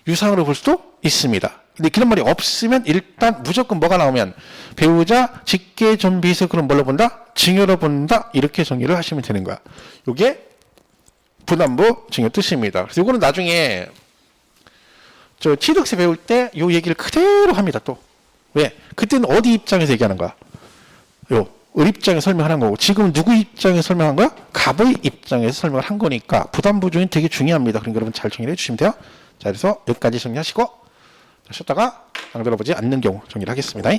유상으로 볼 수도 있습니다. 근데 그런 말이 없으면 일단 무조건 뭐가 나오면 배우자 직계 존 비속 그럼 뭘로 본다? 증여로 본다. 이렇게 정리를 하시면 되는 거야. 이게 부담부 증여 뜻입니다. 그래서 이거는 나중에 저 취득세 배울 때 이 얘기를 그대로 합니다. 또 왜? 그때는 어디 입장에서 얘기하는 거야? 을 입장에서 설명하는 거고 지금은 누구 입장에서 설명한 거야? 갑의 입장에서 설명을 한 거니까 부담부 증여 되게 중요합니다. 그러니까 여러분 잘 정리해 주시면 돼요. 자, 그래서 여기까지 정리하시고 쉬었다가 안 들어보지 않는 경우 정리를 하겠습니다.